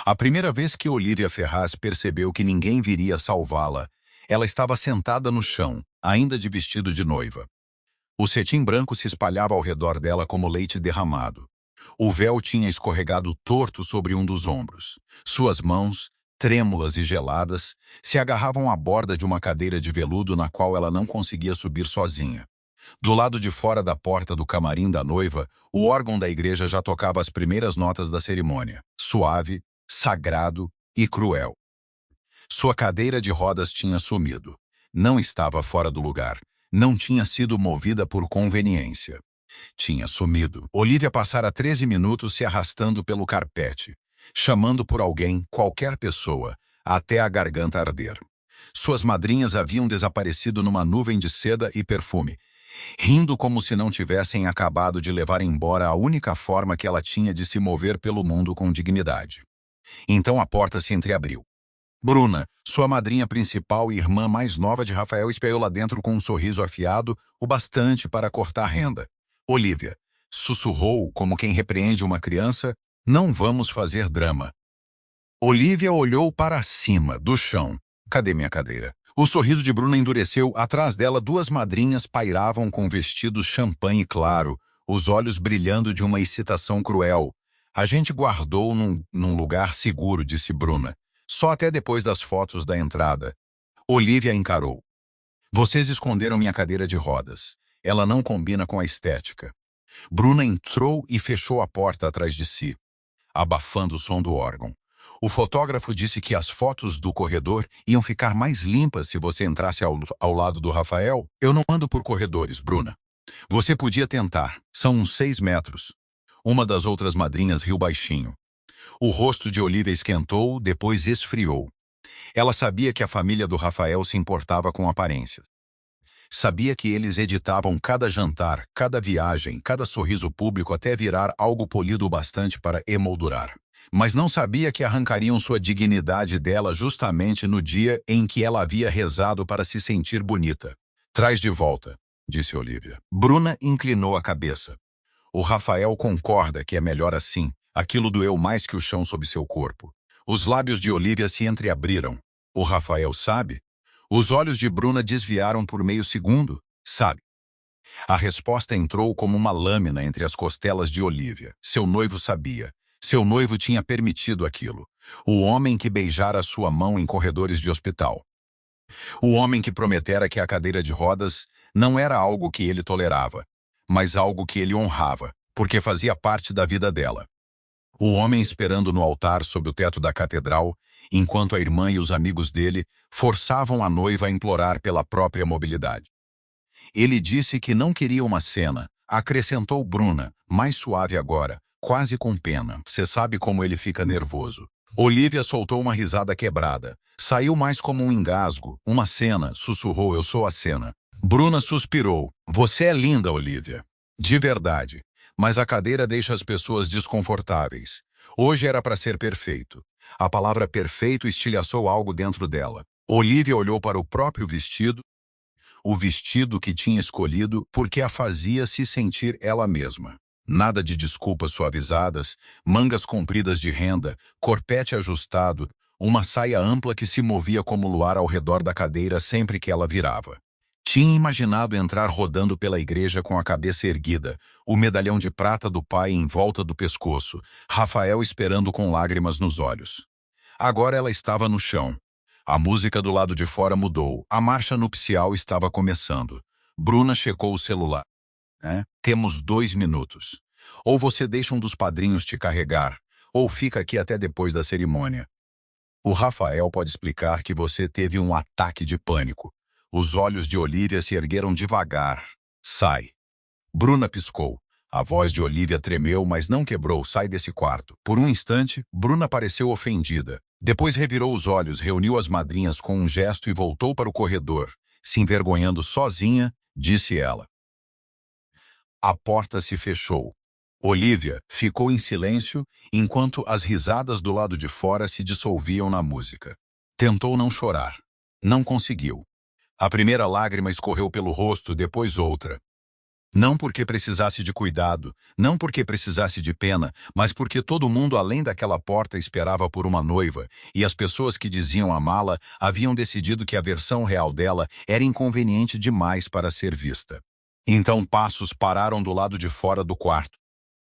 A primeira vez que Olivia Ferraz percebeu que ninguém viria salvá-la, ela estava sentada no chão, ainda de vestido de noiva. O cetim branco se espalhava ao redor dela como leite derramado. O véu tinha escorregado torto sobre um dos ombros. Suas mãos, trêmulas e geladas, se agarravam à borda de uma cadeira de veludo na qual ela não conseguia subir sozinha. Do lado de fora da porta do camarim da noiva, o órgão da igreja já tocava as primeiras notas da cerimônia, suave, sagrado e cruel. Sua cadeira de rodas tinha sumido. Não estava fora do lugar. Não tinha sido movida por conveniência. Tinha sumido. Olivia passara 13 minutos se arrastando pelo carpete, chamando por alguém, qualquer pessoa, até a garganta arder. Suas madrinhas haviam desaparecido numa nuvem de seda e perfume, rindo como se não tivessem acabado de levar embora a única forma que ela tinha de se mover pelo mundo com dignidade. Então a porta se entreabriu. Bruna, sua madrinha principal e irmã mais nova de Rafael, espiou lá dentro com um sorriso afiado, o bastante para cortar renda. Olivia sussurrou como quem repreende uma criança: "Não vamos fazer drama." Olivia olhou para cima, do chão. "Cadê minha cadeira?" O sorriso de Bruna endureceu. Atrás dela, duas madrinhas pairavam com vestidos champanhe claro, os olhos brilhando de uma excitação cruel. "A gente guardou num lugar seguro", disse Bruna. "Só até depois das fotos da entrada." Olivia encarou. "Vocês esconderam minha cadeira de rodas. Ela não combina com a estética." Bruna entrou e fechou a porta atrás de si, abafando o som do órgão. "O fotógrafo disse que as fotos do corredor iam ficar mais limpas se você entrasse ao lado do Rafael." "Eu não ando por corredores, Bruna." "Você podia tentar. São uns 6 metros." Uma das outras madrinhas riu baixinho. O rosto de Olivia esquentou, depois esfriou. Ela sabia que a família do Rafael se importava com aparências. Sabia que eles editavam cada jantar, cada viagem, cada sorriso público até virar algo polido o bastante para emoldurar. Mas não sabia que arrancariam sua dignidade dela justamente no dia em que ela havia rezado para se sentir bonita. "Traz de volta", disse Olivia. Bruna inclinou a cabeça. "O Rafael concorda que é melhor assim." Aquilo doeu mais que o chão sob seu corpo. Os lábios de Olivia se entreabriram. "O Rafael sabe?" Os olhos de Bruna desviaram por meio segundo. "Sabe." A resposta entrou como uma lâmina entre as costelas de Olivia. Seu noivo sabia. Seu noivo tinha permitido aquilo. O homem que beijara sua mão em corredores de hospital. O homem que prometera que a cadeira de rodas não era algo que ele tolerava, mas algo que ele honrava, porque fazia parte da vida dela. O homem esperando no altar sob o teto da catedral, enquanto a irmã e os amigos dele forçavam a noiva a implorar pela própria mobilidade. Ele disse que não queria uma cena, acrescentou Bruna, mais suave agora, quase com pena. "Você sabe como ele fica nervoso." Olivia soltou uma risada quebrada. Saiu mais como um engasgo. "Uma cena", sussurrou. "Eu sou a cena." Bruna suspirou. "Você é linda, Olivia. De verdade. Mas a cadeira deixa as pessoas desconfortáveis. Hoje era para ser perfeito." A palavra perfeito estilhaçou algo dentro dela. Olivia olhou para o próprio vestido, o vestido que tinha escolhido porque a fazia se sentir ela mesma. Nada de desculpas suavizadas, mangas compridas de renda, corpete ajustado, uma saia ampla que se movia como luar ao redor da cadeira sempre que ela virava. Tinha imaginado entrar rodando pela igreja com a cabeça erguida, o medalhão de prata do pai em volta do pescoço, Rafael esperando com lágrimas nos olhos. Agora ela estava no chão. A música do lado de fora mudou. A marcha nupcial estava começando. Bruna checou o celular. "Temos 2 minutos. Ou você deixa um dos padrinhos te carregar, ou fica aqui até depois da cerimônia. O Rafael pode explicar que você teve um ataque de pânico." Os olhos de Olivia se ergueram devagar. "Sai." Bruna piscou. A voz de Olivia tremeu, mas não quebrou. "Sai desse quarto." Por um instante, Bruna pareceu ofendida. Depois revirou os olhos, reuniu as madrinhas com um gesto e voltou para o corredor. Se envergonhando sozinha, disse ela. A porta se fechou. Olivia ficou em silêncio enquanto as risadas do lado de fora se dissolviam na música. Tentou não chorar. Não conseguiu. A primeira lágrima escorreu pelo rosto, depois outra. Não porque precisasse de cuidado, não porque precisasse de pena, mas porque todo mundo além daquela porta esperava por uma noiva, e as pessoas que diziam amá-la haviam decidido que a versão real dela era inconveniente demais para ser vista. Então passos pararam do lado de fora do quarto.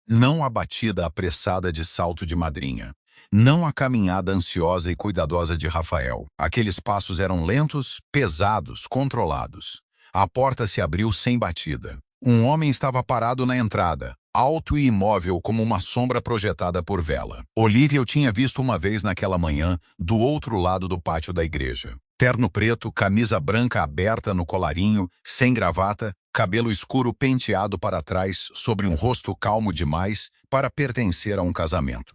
Não a batida apressada de salto de madrinha. Não a caminhada ansiosa e cuidadosa de Rafael. Aqueles passos eram lentos, pesados, controlados. A porta se abriu sem batida. Um homem estava parado na entrada, alto e imóvel como uma sombra projetada por vela. Olivia o tinha visto uma vez naquela manhã, do outro lado do pátio da igreja. Terno preto, camisa branca aberta no colarinho, sem gravata, cabelo escuro penteado para trás sobre um rosto calmo demais para pertencer a um casamento.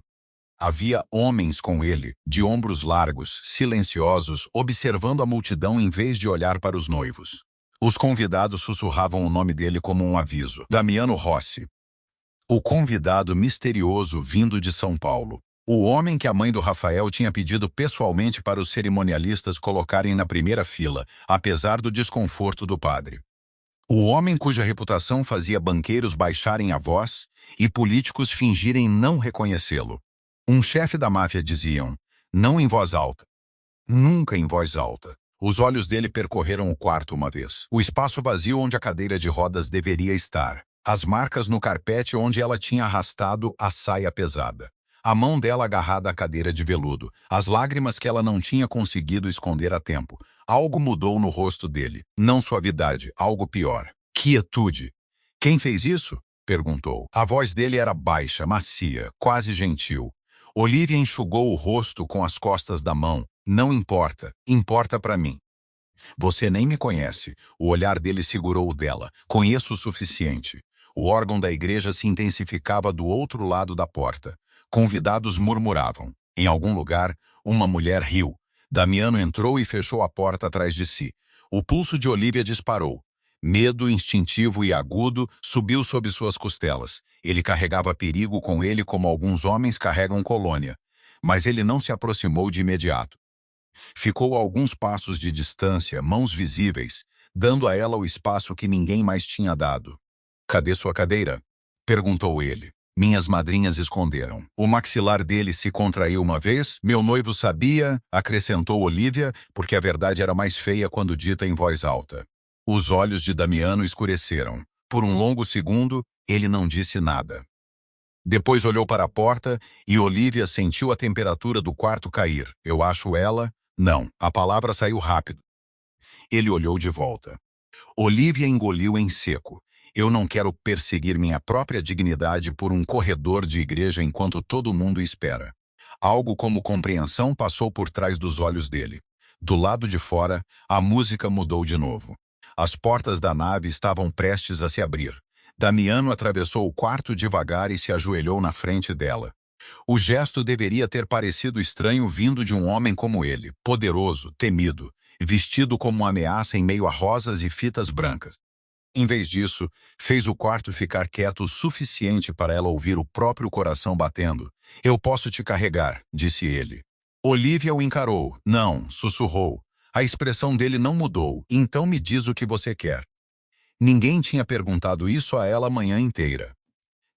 Havia homens com ele, de ombros largos, silenciosos, observando a multidão em vez de olhar para os noivos. Os convidados sussurravam o nome dele como um aviso. Damiano Rossi. O convidado misterioso vindo de São Paulo. O homem que a mãe do Rafael tinha pedido pessoalmente para os cerimonialistas colocarem na primeira fila, apesar do desconforto do padre. O homem cuja reputação fazia banqueiros baixarem a voz e políticos fingirem não reconhecê-lo. Um chefe da máfia diziam, não em voz alta. Nunca em voz alta. Os olhos dele percorreram o quarto uma vez. O espaço vazio onde a cadeira de rodas deveria estar. As marcas no carpete onde ela tinha arrastado a saia pesada. A mão dela agarrada à cadeira de veludo. As lágrimas que ela não tinha conseguido esconder a tempo. Algo mudou no rosto dele. Não suavidade, algo pior. Quietude. Quem fez isso? Perguntou. A voz dele era baixa, macia, quase gentil. Olivia enxugou o rosto com as costas da mão. Não importa, importa para mim. Você nem me conhece. O olhar dele segurou o dela. Conheço o suficiente. O órgão da igreja se intensificava do outro lado da porta. Convidados murmuravam. Em algum lugar, uma mulher riu. Damiano entrou e fechou a porta atrás de si. O pulso de Olivia disparou. Medo instintivo e agudo subiu sob suas costelas. Ele carregava perigo com ele como alguns homens carregam colônia. Mas ele não se aproximou de imediato. Ficou a alguns passos de distância, mãos visíveis, dando a ela o espaço que ninguém mais tinha dado. Cadê sua cadeira? Perguntou ele. Minhas madrinhas esconderam. O maxilar dele se contraiu uma vez. Meu noivo sabia, acrescentou Olivia, porque a verdade era mais feia quando dita em voz alta. Os olhos de Damiano escureceram. Por um longo segundo, ele não disse nada. Depois olhou para a porta e Olivia sentiu a temperatura do quarto cair. Eu acho ela... Não, a palavra saiu rápido. Ele olhou de volta. Olivia engoliu em seco. Eu não quero perseguir minha própria dignidade por um corredor de igreja enquanto todo mundo espera. Algo como compreensão passou por trás dos olhos dele. Do lado de fora, a música mudou de novo. As portas da nave estavam prestes a se abrir. Damiano atravessou o quarto devagar e se ajoelhou na frente dela. O gesto deveria ter parecido estranho vindo de um homem como ele, poderoso, temido, vestido como uma ameaça em meio a rosas e fitas brancas. Em vez disso, fez o quarto ficar quieto o suficiente para ela ouvir o próprio coração batendo. Eu posso te carregar, disse ele. Olivia o encarou. Não, sussurrou. A expressão dele não mudou. Então me diz o que você quer. Ninguém tinha perguntado isso a ela a manhã inteira.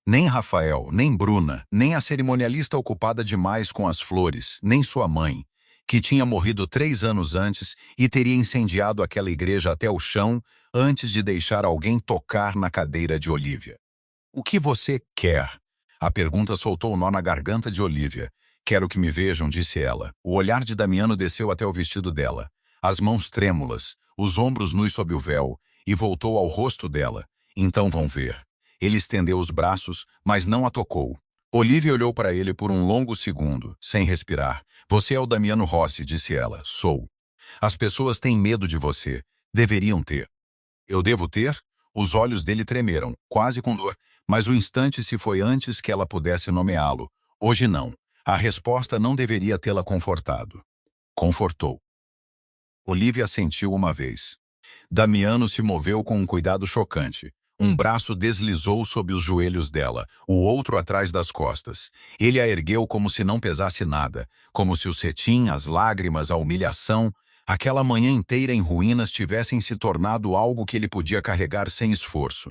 Nem Rafael, nem Bruna, nem a cerimonialista ocupada demais com as flores, nem sua mãe, que tinha morrido 3 anos antes e teria incendiado aquela igreja até o chão antes de deixar alguém tocar na cadeira de Olivia. O que você quer? A pergunta soltou o nó na garganta de Olivia. Quero que me vejam, disse ela. O olhar de Damiano desceu até o vestido dela. As mãos trêmulas, os ombros nus sob o véu, e voltou ao rosto dela. Então vão ver. Ele estendeu os braços, mas não a tocou. Olivia olhou para ele por um longo segundo, sem respirar. Você é o Damiano Rossi, disse ela. Sou. As pessoas têm medo de você. Deveriam ter. Eu devo ter? Os olhos dele tremeram, quase com dor, mas o instante se foi antes que ela pudesse nomeá-lo. Hoje não. A resposta não deveria tê-la confortado. Confortou. Olivia sentiu uma vez. Damiano se moveu com um cuidado chocante. Um braço deslizou sob os joelhos dela, o outro atrás das costas. Ele a ergueu como se não pesasse nada, como se o cetim, as lágrimas, a humilhação, aquela manhã inteira em ruínas tivessem se tornado algo que ele podia carregar sem esforço.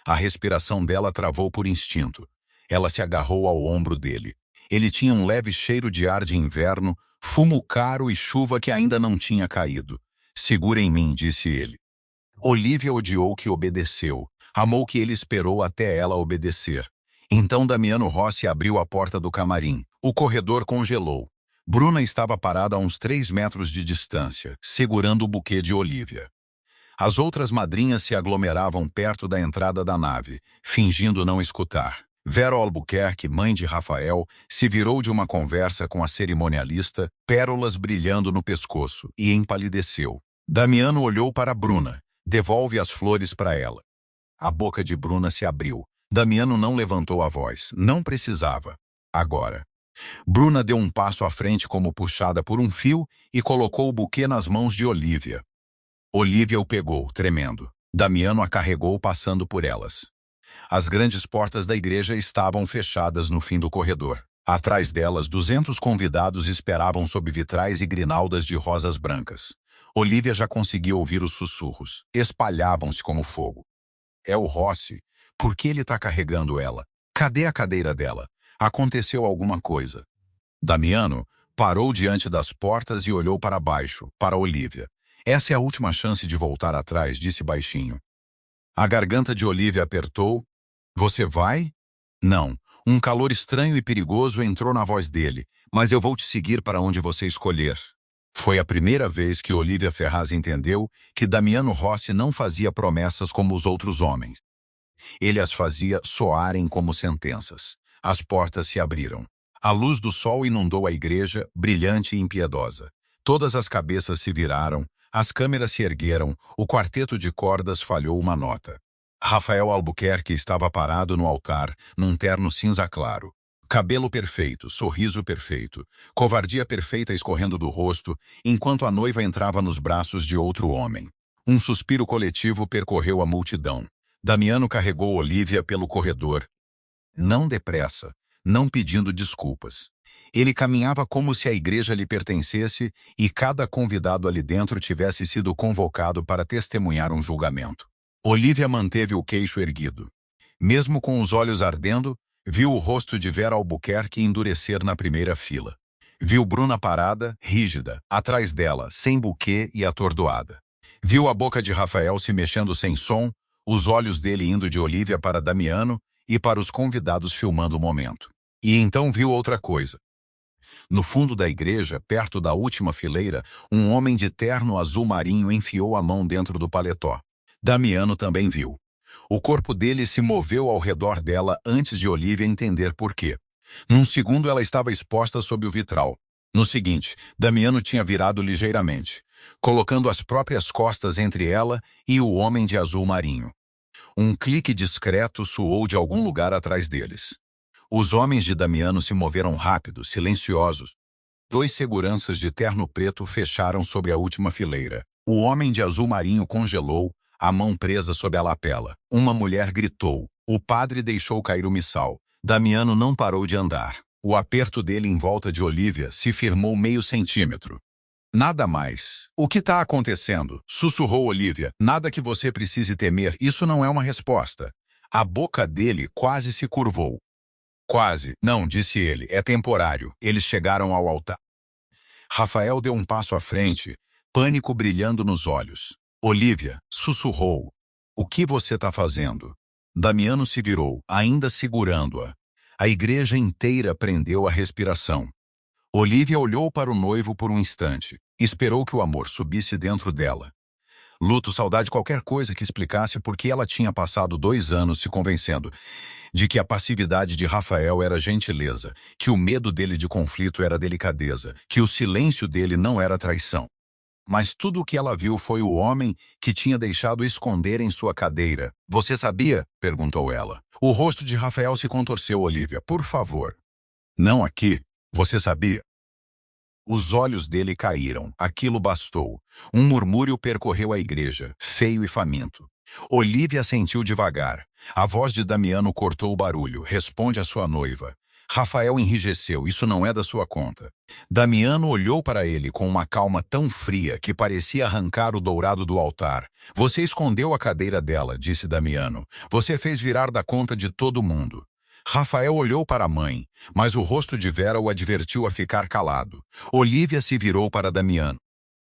A respiração dela travou por instinto. Ela se agarrou ao ombro dele. Ele tinha um leve cheiro de ar de inverno, fumo caro e chuva que ainda não tinha caído. Segura em mim, disse ele. Olivia odiou que obedeceu. Amou que ele esperou até ela obedecer. Então Damiano Rossi abriu a porta do camarim. O corredor congelou. Bruna estava parada a uns 3 metros de distância, segurando o buquê de Olivia. As outras madrinhas se aglomeravam perto da entrada da nave, fingindo não escutar. Vera Albuquerque, mãe de Rafael, se virou de uma conversa com a cerimonialista, pérolas brilhando no pescoço, e empalideceu. Damiano olhou para Bruna. Devolve as flores para ela. A boca de Bruna se abriu. Damiano não levantou a voz. Não precisava. Agora. Bruna deu um passo à frente como puxada por um fio e colocou o buquê nas mãos de Olivia. Olivia o pegou, tremendo. Damiano a carregou passando por elas. As grandes portas da igreja estavam fechadas no fim do corredor. Atrás delas, 200 convidados esperavam sob vitrais e grinaldas de rosas brancas. Olivia já conseguia ouvir os sussurros. Espalhavam-se como fogo. É o Rossi. Por que ele está carregando ela? Cadê a cadeira dela? Aconteceu alguma coisa. Damiano parou diante das portas e olhou para baixo, para Olivia. Essa é a última chance de voltar atrás, disse baixinho. A garganta de Olivia apertou. Você vai? Não. Um calor estranho e perigoso entrou na voz dele. Mas eu vou te seguir para onde você escolher. Foi a primeira vez que Olivia Ferraz entendeu que Damiano Rossi não fazia promessas como os outros homens. Ele as fazia soarem como sentenças. As portas se abriram. A luz do sol inundou a igreja, brilhante e impiedosa. Todas as cabeças se viraram, as câmeras se ergueram, o quarteto de cordas falhou uma nota. Rafael Albuquerque estava parado no altar, num terno cinza claro. Cabelo perfeito, sorriso perfeito, covardia perfeita escorrendo do rosto, enquanto a noiva entrava nos braços de outro homem. Um suspiro coletivo percorreu a multidão. Damiano carregou Olivia pelo corredor. Não depressa, não pedindo desculpas. Ele caminhava como se a igreja lhe pertencesse e cada convidado ali dentro tivesse sido convocado para testemunhar um julgamento. Olivia manteve o queixo erguido. Mesmo com os olhos ardendo, viu o rosto de Vera Albuquerque endurecer na primeira fila. Viu Bruna parada, rígida, atrás dela, sem buquê e atordoada. Viu a boca de Rafael se mexendo sem som, os olhos dele indo de Olivia para Damiano e para os convidados filmando o momento. E então viu outra coisa. No fundo da igreja, perto da última fileira, um homem de terno azul marinho enfiou a mão dentro do paletó. Damiano também viu. O corpo dele se moveu ao redor dela antes de Olivia entender por quê. Num segundo ela estava exposta sob o vitral. No seguinte, Damiano tinha virado ligeiramente, colocando as próprias costas entre ela e o homem de azul marinho. Um clique discreto soou de algum lugar atrás deles. Os homens de Damiano se moveram rápido, silenciosos. 2 seguranças de terno preto fecharam sobre a última fileira. O homem de azul marinho congelou, a mão presa sob a lapela. Uma mulher gritou. O padre deixou cair o missal. Damiano não parou de andar. O aperto dele em volta de Olivia se firmou meio centímetro. Nada mais. O que está acontecendo? Sussurrou Olivia. Nada que você precise temer, isso não é uma resposta. A boca dele quase se curvou. Quase. Não, disse ele, é temporário. Eles chegaram ao altar. Rafael deu um passo à frente, pânico brilhando nos olhos. Olivia, sussurrou. O que você está fazendo? Damiano se virou, ainda segurando-a. A igreja inteira prendeu a respiração. Olivia olhou para o noivo por um instante. Esperou que o amor subisse dentro dela. Luto, saudade, qualquer coisa que explicasse por que ela tinha passado 2 anos se convencendo de que a passividade de Rafael era gentileza, que o medo dele de conflito era delicadeza, que o silêncio dele não era traição. Mas tudo o que ela viu foi o homem que tinha deixado esconder em sua cadeira. Você sabia? Perguntou ela. O rosto de Rafael se contorceu. Olivia, por favor. Não aqui. Você sabia? Os olhos dele caíram. Aquilo bastou. Um murmúrio percorreu a igreja, feio e faminto. Olivia assentiu devagar. A voz de Damiano cortou o barulho. Responde à sua noiva. Rafael enrijeceu. Isso não é da sua conta. Damiano olhou para ele com uma calma tão fria que parecia arrancar o dourado do altar. Você escondeu a cadeira dela, disse Damiano. Você fez virar da conta de todo mundo. Rafael olhou para a mãe, mas o rosto de Vera o advertiu a ficar calado. Olívia se virou para Damiano.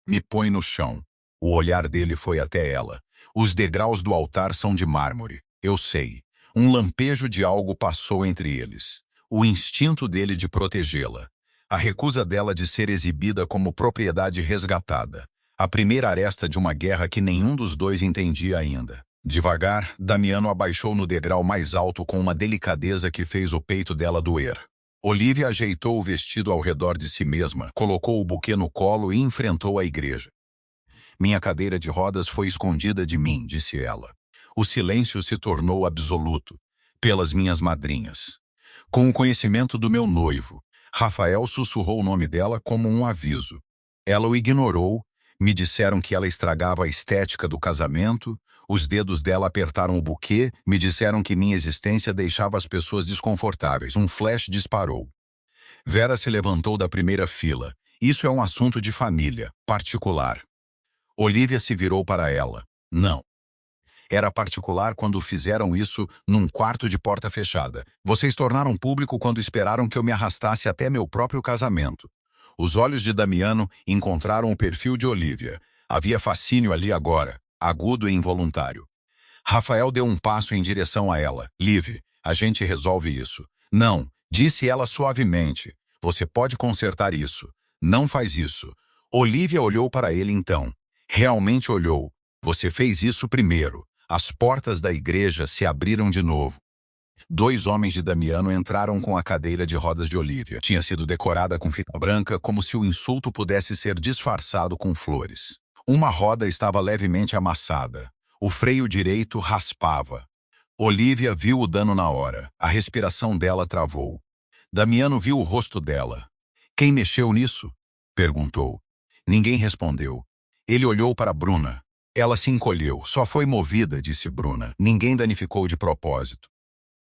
Me põe no chão. O olhar dele foi até ela. Os degraus do altar são de mármore. Eu sei. Um lampejo de algo passou entre eles. O instinto dele de protegê-la. A recusa dela de ser exibida como propriedade resgatada. A primeira aresta de uma guerra que nenhum dos dois entendia ainda. Devagar, Damiano abaixou no degrau mais alto com uma delicadeza que fez o peito dela doer. Olívia ajeitou o vestido ao redor de si mesma, colocou o buquê no colo e enfrentou a igreja. Minha cadeira de rodas foi escondida de mim, disse ela. O silêncio se tornou absoluto, pelas minhas madrinhas. Com o conhecimento do meu noivo, Rafael sussurrou o nome dela como um aviso. Ela o ignorou, me disseram que ela estragava a estética do casamento, os dedos dela apertaram o buquê, me disseram que minha existência deixava as pessoas desconfortáveis. Um flash disparou. Vera se levantou da primeira fila. Isso é um assunto de família, particular. Olívia se virou para ela. Não. Era particular quando fizeram isso num quarto de porta fechada. Vocês tornaram público quando esperaram que eu me arrastasse até meu próprio casamento. Os olhos de Damiano encontraram o perfil de Olívia. Havia fascínio ali agora, agudo e involuntário. Rafael deu um passo em direção a ela. Liv, a gente resolve isso. Não, disse ela suavemente. Você pode consertar isso. Não faz isso. Olívia olhou para ele então. Realmente olhou. Você fez isso primeiro. As portas da igreja se abriram de novo. 2 homens de Damiano entraram com a cadeira de rodas de Olívia. Tinha sido decorada com fita branca, como se o insulto pudesse ser disfarçado com flores. Uma roda estava levemente amassada. O freio direito raspava. Olívia viu o dano na hora. A respiração dela travou. Damiano viu o rosto dela. Quem mexeu nisso? Perguntou. Ninguém respondeu. Ele olhou para Bruna. Ela se encolheu. Só foi movida, disse Bruna. Ninguém danificou de propósito.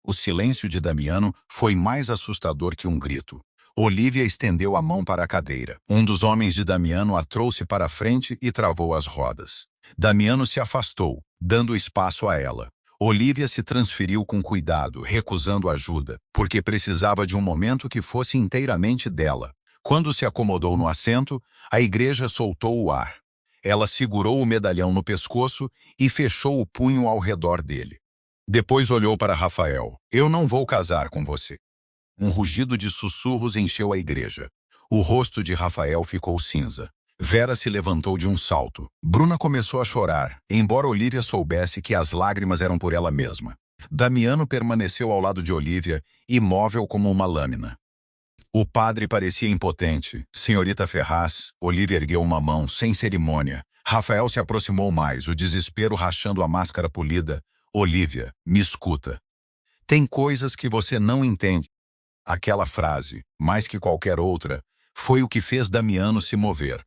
O silêncio de Damiano foi mais assustador que um grito. Olívia estendeu a mão para a cadeira. Um dos homens de Damiano a trouxe para a frente e travou as rodas. Damiano se afastou, dando espaço a ela. Olívia se transferiu com cuidado, recusando ajuda, porque precisava de um momento que fosse inteiramente dela. Quando se acomodou no assento, a igreja soltou o ar. Ela segurou o medalhão no pescoço e fechou o punho ao redor dele. Depois olhou para Rafael. Eu não vou casar com você. Um rugido de sussurros encheu a igreja. O rosto de Rafael ficou cinza. Vera se levantou de um salto. Bruna começou a chorar, embora Olívia soubesse que as lágrimas eram por ela mesma. Damiano permaneceu ao lado de Olívia, imóvel como uma lâmina. O padre parecia impotente. Senhorita Ferraz, Olívia ergueu uma mão, sem cerimônia. Rafael se aproximou mais, o desespero rachando a máscara polida. Olívia, me escuta. Tem coisas que você não entende. Aquela frase, mais que qualquer outra, foi o que fez Damiano se mover.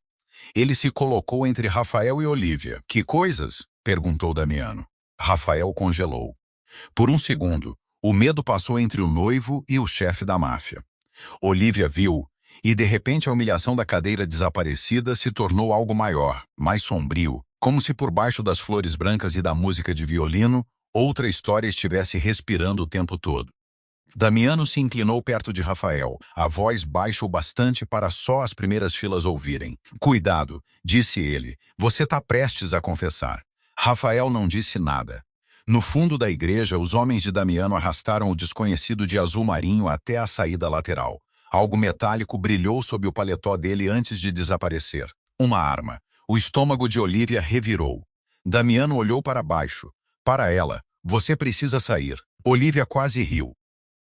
Ele se colocou entre Rafael e Olívia. Que coisas? Perguntou Damiano. Rafael congelou. Por um segundo, o medo passou entre o noivo e o chefe da máfia. Olívia viu, e de repente a humilhação da cadeira desaparecida se tornou algo maior, mais sombrio, como se por baixo das flores brancas e da música de violino, outra história estivesse respirando o tempo todo. Damiano se inclinou perto de Rafael, a voz baixa o bastante para só as primeiras filas ouvirem. Cuidado, disse ele, você está prestes a confessar. Rafael não disse nada. No fundo da igreja, os homens de Damiano arrastaram o desconhecido de azul marinho até a saída lateral. Algo metálico brilhou sob o paletó dele antes de desaparecer. Uma arma. O estômago de Olívia revirou. Damiano olhou para baixo. Para ela, você precisa sair. Olívia quase riu.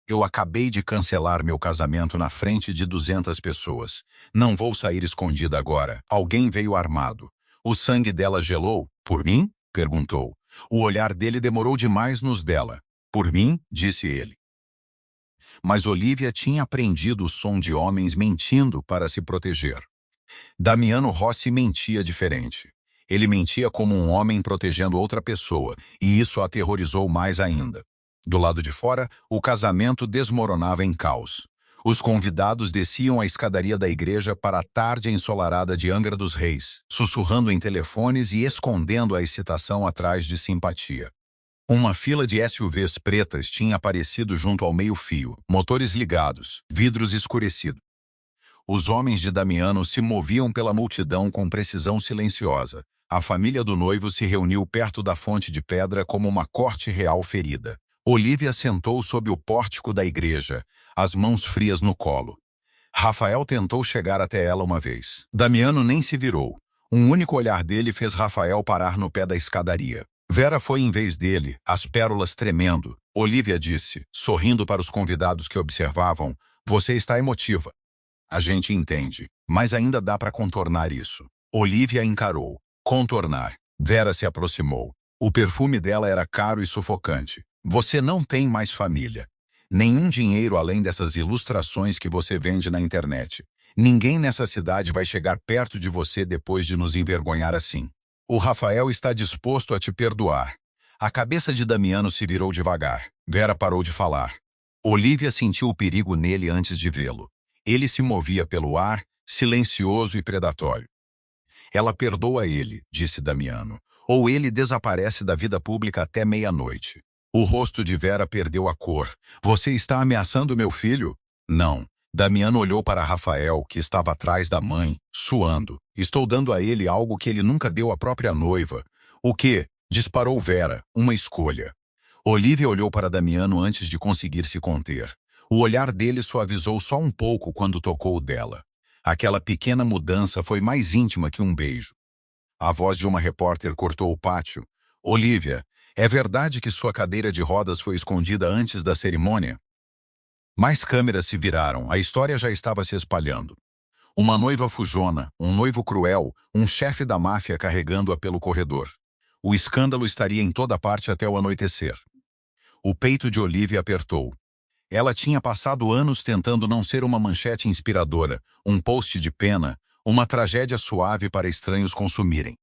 Eu acabei de cancelar meu casamento na frente de 200 pessoas. Não vou sair escondida agora. Alguém veio armado. O sangue dela gelou. Por mim? Perguntou. O olhar dele demorou demais nos dela. Por mim? Disse ele. Mas Olívia tinha aprendido o som de homens mentindo para se proteger. Damiano Rossi mentia diferente. Ele mentia como um homem protegendo outra pessoa, e isso a aterrorizou mais ainda. Do lado de fora, o casamento desmoronava em caos. Os convidados desciam a escadaria da igreja para a tarde ensolarada de Angra dos Reis, sussurrando em telefones e escondendo a excitação atrás de simpatia. Uma fila de SUVs pretas tinha aparecido junto ao meio-fio, motores ligados, vidros escurecidos. Os homens de Damiano se moviam pela multidão com precisão silenciosa. A família do noivo se reuniu perto da fonte de pedra como uma corte real ferida. Olívia sentou sob o pórtico da igreja, as mãos frias no colo. Rafael tentou chegar até ela uma vez. Damiano nem se virou. Um único olhar dele fez Rafael parar no pé da escadaria. Vera foi em vez dele, as pérolas tremendo. Olívia disse, sorrindo para os convidados que observavam, "Você está emotiva." A gente entende, mas ainda dá para contornar isso. Olívia encarou. Contornar. Vera se aproximou. O perfume dela era caro e sufocante. Você não tem mais família. Nenhum dinheiro além dessas ilustrações que você vende na internet. Ninguém nessa cidade vai chegar perto de você depois de nos envergonhar assim. O Rafael está disposto a te perdoar. A cabeça de Damiano se virou devagar. Vera parou de falar. Olívia sentiu o perigo nele antes de vê-lo. Ele se movia pelo ar, silencioso e predatório. Ela perdoa ele, disse Damiano, ou ele desaparece da vida pública até meia-noite. O rosto de Vera perdeu a cor. Você está ameaçando meu filho? Não. Damiano olhou para Rafael, que estava atrás da mãe, suando. Estou dando a ele algo que ele nunca deu à própria noiva. O quê? Disparou Vera, uma escolha. Olívia olhou para Damiano antes de conseguir se conter. O olhar dele suavizou só um pouco quando tocou o dela. Aquela pequena mudança foi mais íntima que um beijo. A voz de uma repórter cortou o pátio. Olívia, é verdade que sua cadeira de rodas foi escondida antes da cerimônia? Mais câmeras se viraram, a história já estava se espalhando. Uma noiva fujona, um noivo cruel, um chefe da máfia carregando-a pelo corredor. O escândalo estaria em toda parte até o anoitecer. O peito de Olívia apertou. Ela tinha passado anos tentando não ser uma manchete inspiradora, um post de pena, uma tragédia suave para estranhos consumirem.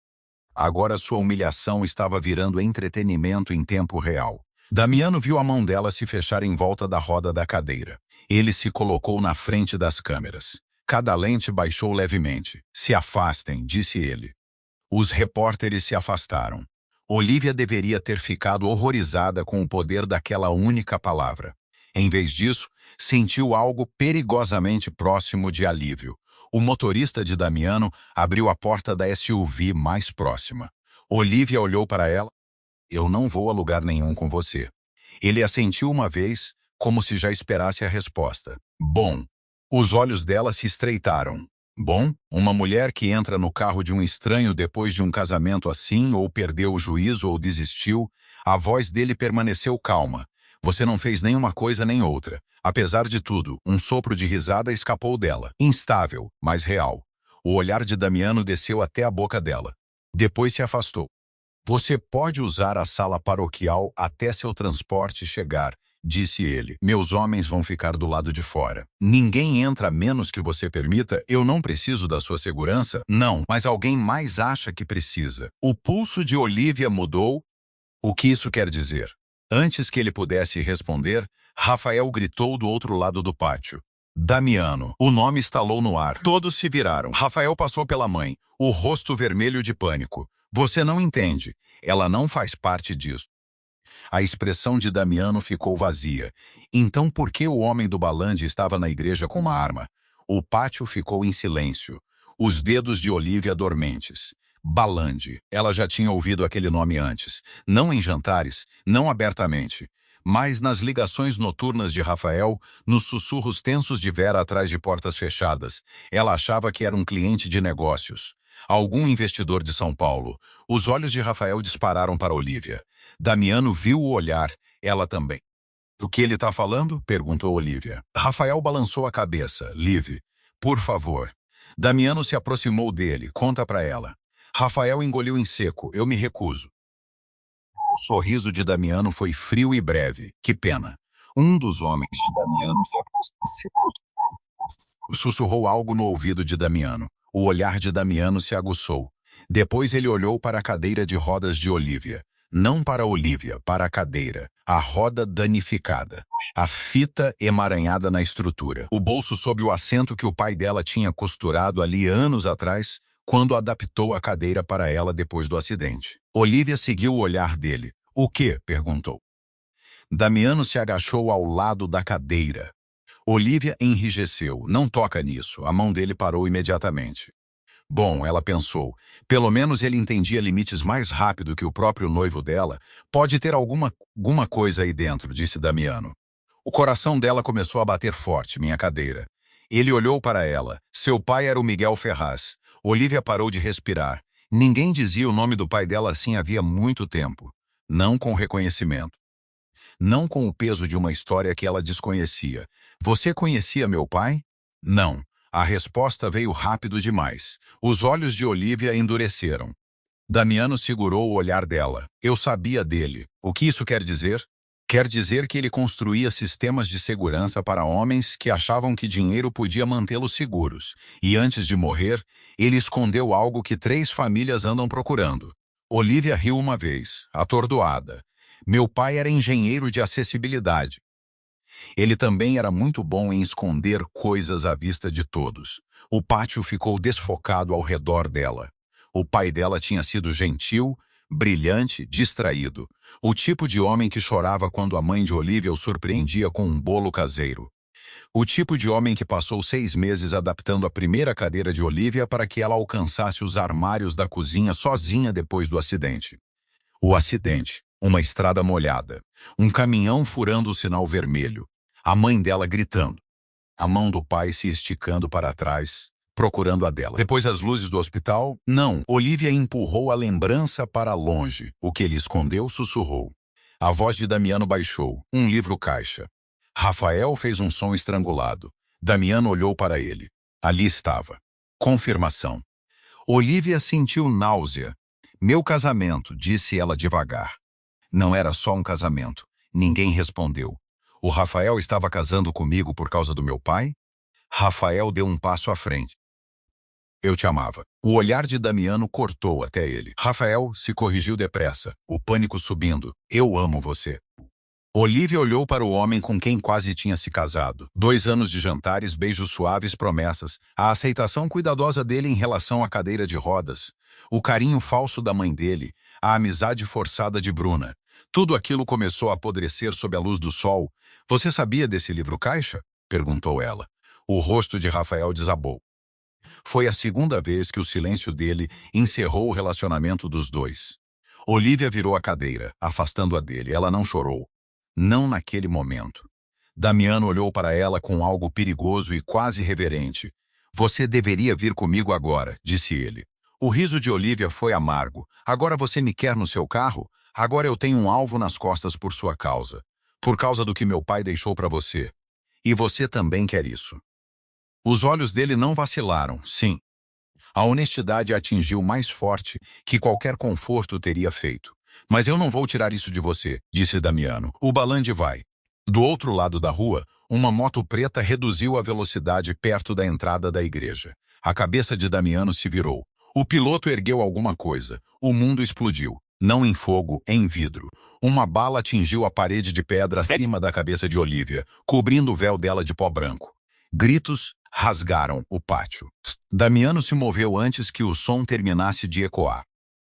Agora sua humilhação estava virando entretenimento em tempo real. Damiano viu a mão dela se fechar em volta da roda da cadeira. Ele se colocou na frente das câmeras. Cada lente baixou levemente. Se afastem, disse ele. Os repórteres se afastaram. Olívia deveria ter ficado horrorizada com o poder daquela única palavra. Em vez disso, sentiu algo perigosamente próximo de alívio. O motorista de Damiano abriu a porta da SUV mais próxima. Olívia olhou para ela. Eu não vou a lugar nenhum com você. Ele assentiu uma vez, como se já esperasse a resposta. Bom. Os olhos dela se estreitaram. Bom, uma mulher que entra no carro de um estranho depois de um casamento assim, ou perdeu o juízo ou desistiu, a voz dele permaneceu calma. Você não fez nenhuma coisa nem outra. Apesar de tudo, um sopro de risada escapou dela. Instável, mas real. O olhar de Damiano desceu até a boca dela. Depois se afastou. Você pode usar a sala paroquial até seu transporte chegar, disse ele. Meus homens vão ficar do lado de fora. Ninguém entra a menos que você permita. Eu não preciso da sua segurança? Não, mas alguém mais acha que precisa. O pulso de Olívia mudou. O que isso quer dizer? Antes que ele pudesse responder, Rafael gritou do outro lado do pátio. Damiano. O nome estalou no ar. Todos se viraram. Rafael passou pela mãe, o rosto vermelho de pânico. Você não entende. Ela não faz parte disso. A expressão de Damiano ficou vazia. Então por que o homem do balande estava na igreja com uma arma? O pátio ficou em silêncio. Os dedos de Olívia dormentes. Balande. Ela já tinha ouvido aquele nome antes. Não em jantares, não abertamente. Mas nas ligações noturnas de Rafael, nos sussurros tensos de Vera atrás de portas fechadas. Ela achava que era um cliente de negócios. Algum investidor de São Paulo. Os olhos de Rafael dispararam para Olívia. Damiano viu o olhar, ela também. Do que ele está falando? Perguntou Olívia. Rafael balançou a cabeça. Liv, por favor. Damiano se aproximou dele. Conta para ela. Rafael engoliu em seco. Eu me recuso. O sorriso de Damiano foi frio e breve. Que pena. Um dos homens de Damiano se aproximou. Sussurrou algo no ouvido de Damiano. O olhar de Damiano se aguçou. Depois ele olhou para a cadeira de rodas de Olívia. Não para Olivia, para a cadeira. A roda danificada. A fita emaranhada na estrutura. O bolso sob o assento que o pai dela tinha costurado ali anos atrás, quando adaptou a cadeira para ela depois do acidente. Olivia seguiu o olhar dele. O quê? Perguntou. Damiano se agachou ao lado da cadeira. Olivia enrijeceu. Não toca nisso. A mão dele parou imediatamente. Bom, ela pensou, pelo menos ele entendia limites mais rápido que o próprio noivo dela. Pode ter alguma coisa aí dentro, disse Damiano. O coração dela começou a bater forte, minha cadeira. Ele olhou para ela. Seu pai era o Miguel Ferraz. Olivia parou de respirar. Ninguém dizia o nome do pai dela assim havia muito tempo. Não com reconhecimento. Não com o peso de uma história que ela desconhecia. Você conhecia meu pai? Não. A resposta veio rápido demais. Os olhos de Olivia endureceram. Damiano segurou o olhar dela. Eu sabia dele. O que isso quer dizer? Quer dizer que ele construía sistemas de segurança para homens que achavam que dinheiro podia mantê-los seguros. E antes de morrer, ele escondeu algo que 3 famílias andam procurando. Olivia riu uma vez, atordoada. Meu pai era engenheiro de acessibilidade. Ele também era muito bom em esconder coisas à vista de todos. O pátio ficou desfocado ao redor dela. O pai dela tinha sido gentil, brilhante, distraído. O tipo de homem que chorava quando a mãe de Olivia o surpreendia com um bolo caseiro. O tipo de homem que passou 6 meses adaptando a primeira cadeira de Olivia para que ela alcançasse os armários da cozinha sozinha depois do acidente. O acidente. Uma estrada molhada. Um caminhão furando o sinal vermelho. A mãe dela gritando. A mão do pai se esticando para trás, procurando a dela. Depois as luzes do hospital? Não. Olivia empurrou a lembrança para longe. O que ele escondeu sussurrou. A voz de Damiano baixou. Um livro-caixa. Rafael fez um som estrangulado. Damiano olhou para ele. Ali estava. Confirmação. Olivia sentiu náusea. Meu casamento, disse ela devagar. Não era só um casamento. Ninguém respondeu. O Rafael estava casando comigo por causa do meu pai? Rafael deu um passo à frente. Eu te amava. O olhar de Damiano cortou até ele. Rafael se corrigiu depressa, o pânico subindo. Eu amo você. Olivia olhou para o homem com quem quase tinha se casado. 2 anos de jantares, beijos suaves, promessas. A aceitação cuidadosa dele em relação à cadeira de rodas. O carinho falso da mãe dele. A amizade forçada de Bruna. Tudo aquilo começou a apodrecer sob a luz do sol. Você sabia desse livro-caixa? Perguntou ela. O rosto de Rafael desabou. Foi a segunda vez que o silêncio dele encerrou o relacionamento dos dois. Olivia virou a cadeira, afastando-a dele. Ela não chorou. Não naquele momento. Damiano olhou para ela com algo perigoso e quase reverente. Você deveria vir comigo agora, disse ele. O riso de Olivia foi amargo. Agora você me quer no seu carro? Agora eu tenho um alvo nas costas por sua causa. Por causa do que meu pai deixou para você. E você também quer isso. Os olhos dele não vacilaram, sim. A honestidade atingiu mais forte que qualquer conforto teria feito. Mas eu não vou tirar isso de você, disse Damiano. O Balandi vai. Do outro lado da rua, uma moto preta reduziu a velocidade perto da entrada da igreja. A cabeça de Damiano se virou. O piloto ergueu alguma coisa. O mundo explodiu. Não em fogo, em vidro. Uma bala atingiu a parede de pedra acima da cabeça de Olivia, cobrindo o véu dela de pó branco. Gritos rasgaram o pátio. Damiano se moveu antes que o som terminasse de ecoar.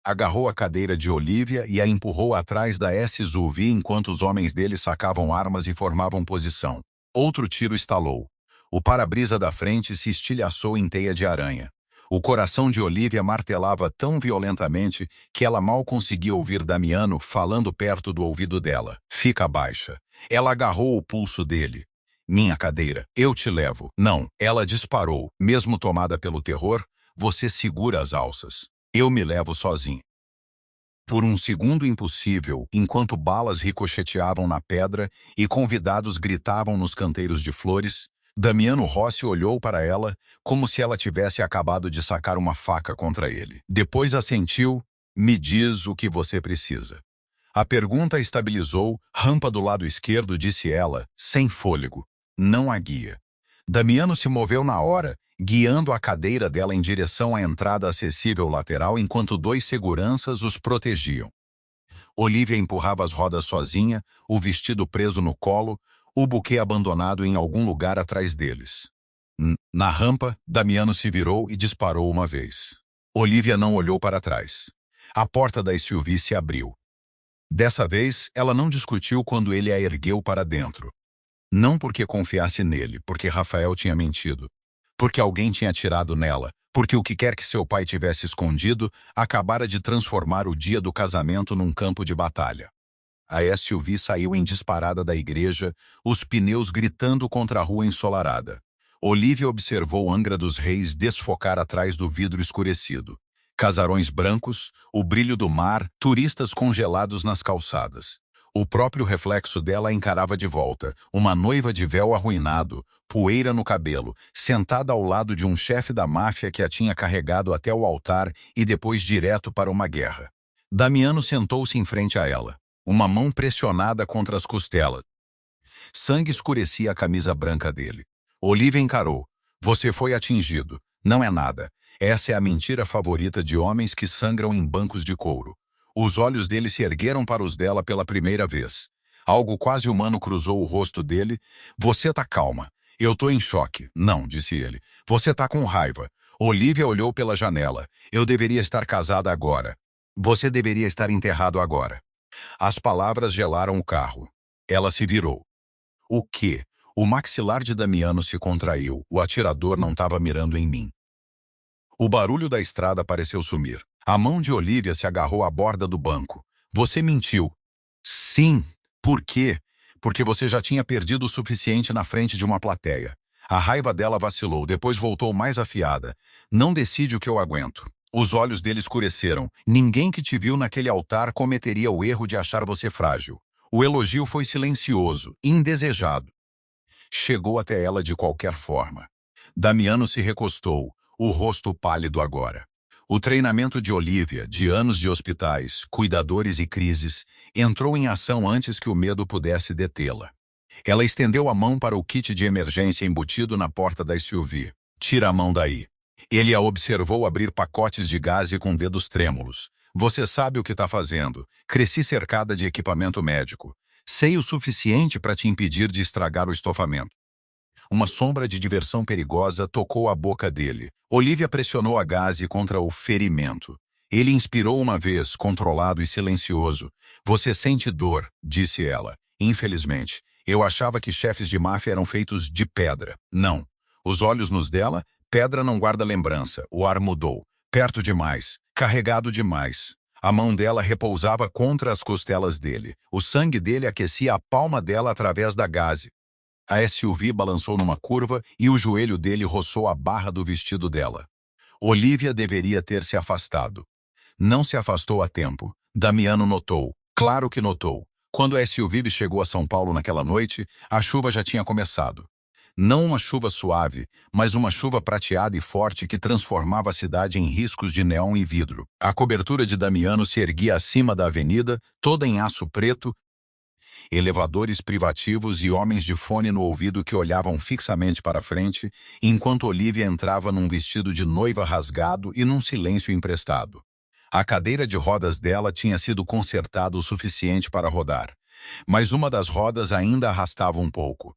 Agarrou a cadeira de Olivia e a empurrou atrás da SUV enquanto os homens dele sacavam armas e formavam posição. Outro tiro estalou. O para-brisa da frente se estilhaçou em teia de aranha. O coração de Olivia martelava tão violentamente que ela mal conseguia ouvir Damiano falando perto do ouvido dela. Fica baixa. Ela agarrou o pulso dele. Minha cadeira, eu te levo. Não, ela disparou. Mesmo tomada pelo terror, você segura as alças. Eu me levo sozinho. Por um segundo impossível, enquanto balas ricocheteavam na pedra e convidados gritavam nos canteiros de flores, Damiano Rossi olhou para ela como se ela tivesse acabado de sacar uma faca contra ele. Depois assentiu, me diz o que você precisa. A pergunta estabilizou, rampa do lado esquerdo, disse ela, sem fôlego. Não há guia. Damiano se moveu na hora, guiando a cadeira dela em direção à entrada acessível lateral enquanto 2 seguranças os protegiam. Olivia empurrava as rodas sozinha, o vestido preso no colo, o buquê abandonado em algum lugar atrás deles. Na rampa, Damiano se virou e disparou uma vez. Olivia não olhou para trás. A porta da SUV se abriu. Dessa vez, ela não discutiu quando ele a ergueu para dentro. Não porque confiasse nele, porque Rafael tinha mentido. Porque alguém tinha atirado nela. Porque o que quer que seu pai tivesse escondido acabara de transformar o dia do casamento num campo de batalha. A SUV saiu em disparada da igreja, os pneus gritando contra a rua ensolarada. Olivia observou Angra dos Reis desfocar atrás do vidro escurecido. Casarões brancos, o brilho do mar, turistas congelados nas calçadas. O próprio reflexo dela a encarava de volta, uma noiva de véu arruinado, poeira no cabelo, sentada ao lado de um chefe da máfia que a tinha carregado até o altar e depois direto para uma guerra. Damiano sentou-se em frente a ela, uma mão pressionada contra as costelas. Sangue escurecia a camisa branca dele. Olivia encarou. Você foi atingido. Não é nada. Essa é a mentira favorita de homens que sangram em bancos de couro. Os olhos dele se ergueram para os dela pela primeira vez. Algo quase humano cruzou o rosto dele. Você tá calma. Eu tô em choque. Não, disse ele. Você tá com raiva. Olivia olhou pela janela. Eu deveria estar casada agora. Você deveria estar enterrado agora. As palavras gelaram o carro. Ela se virou. O quê? O maxilar de Damiano se contraiu. O atirador não estava mirando em mim. O barulho da estrada pareceu sumir. A mão de Olivia se agarrou à borda do banco. Você mentiu. Sim. Por quê? Porque você já tinha perdido o suficiente na frente de uma plateia. A raiva dela vacilou, depois voltou mais afiada. Não decide o que eu aguento. Os olhos dele escureceram. Ninguém que te viu naquele altar cometeria o erro de achar você frágil. O elogio foi silencioso, indesejado. Chegou até ela de qualquer forma. Damiano se recostou, o rosto pálido agora. O treinamento de Olivia, de anos de hospitais, cuidadores e crises, entrou em ação antes que o medo pudesse detê-la. Ela estendeu a mão para o kit de emergência embutido na porta da SUV. Tira a mão daí. Ele a observou abrir pacotes de gás com dedos trêmulos. Você sabe o que está fazendo. Cresci cercada de equipamento médico. Sei o suficiente para te impedir de estragar o estofamento. Uma sombra de diversão perigosa tocou a boca dele. Olivia pressionou a gaze contra o ferimento. Ele inspirou uma vez, controlado e silencioso. Você sente dor, disse ela. Infelizmente, eu achava que chefes de máfia eram feitos de pedra. Não. Os olhos nos dela, pedra não guarda lembrança. O ar mudou. Perto demais. Carregado demais. A mão dela repousava contra as costelas dele. O sangue dele aquecia a palma dela através da gaze. A SUV balançou numa curva e o joelho dele roçou a barra do vestido dela. Olivia deveria ter se afastado. Não se afastou a tempo. Damiano notou. Claro que notou. Quando a SUV chegou a São Paulo naquela noite, a chuva já tinha começado. Não uma chuva suave, mas uma chuva prateada e forte que transformava a cidade em riscos de neon e vidro. A cobertura de Damiano se erguia acima da avenida, toda em aço preto, elevadores privativos e homens de fone no ouvido que olhavam fixamente para frente, enquanto Olivia entrava num vestido de noiva rasgado e num silêncio emprestado. A cadeira de rodas dela tinha sido consertada o suficiente para rodar, mas uma das rodas ainda arrastava um pouco.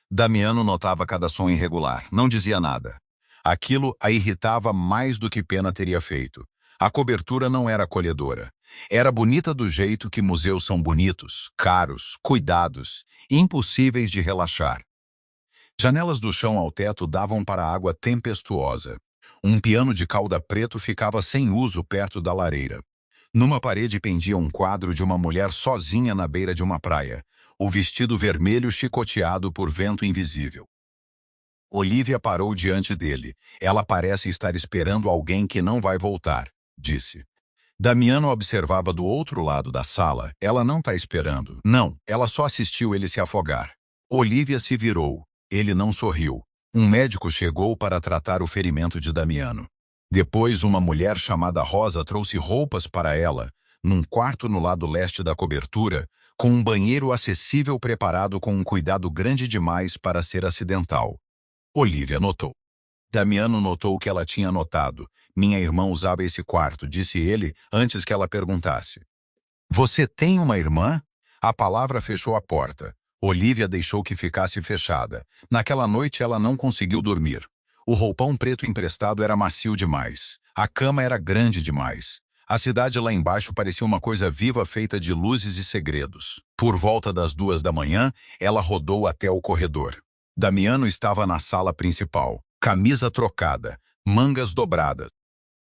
Damiano notava cada som irregular, não dizia nada. Aquilo a irritava mais do que Pena teria feito. A cobertura não era acolhedora. Era bonita do jeito que museus são bonitos, caros, cuidados, impossíveis de relaxar. Janelas do chão ao teto davam para a água tempestuosa. Um piano de cauda preto ficava sem uso perto da lareira. Numa parede pendia um quadro de uma mulher sozinha na beira de uma praia, o vestido vermelho chicoteado por vento invisível. Olivia parou diante dele. Ela parece estar esperando alguém que não vai voltar, disse. Damiano observava do outro lado da sala. Ela não está esperando. Não, ela só assistiu ele se afogar. Olivia se virou. Ele não sorriu. Um médico chegou para tratar o ferimento de Damiano. Depois, uma mulher chamada Rosa trouxe roupas para ela, num quarto no lado leste da cobertura, com um banheiro acessível preparado com um cuidado grande demais para ser acidental. Olivia notou. Damiano notou o que ela tinha notado. Minha irmã usava esse quarto, disse ele, antes que ela perguntasse. Você tem uma irmã? A palavra fechou a porta. Olivia deixou que ficasse fechada. Naquela noite ela não conseguiu dormir. O roupão preto emprestado era macio demais. A cama era grande demais. A cidade lá embaixo parecia uma coisa viva feita de luzes e segredos. Por volta das 2 da manhã, ela rodou até o corredor. Damiano estava na sala principal. Camisa trocada, mangas dobradas,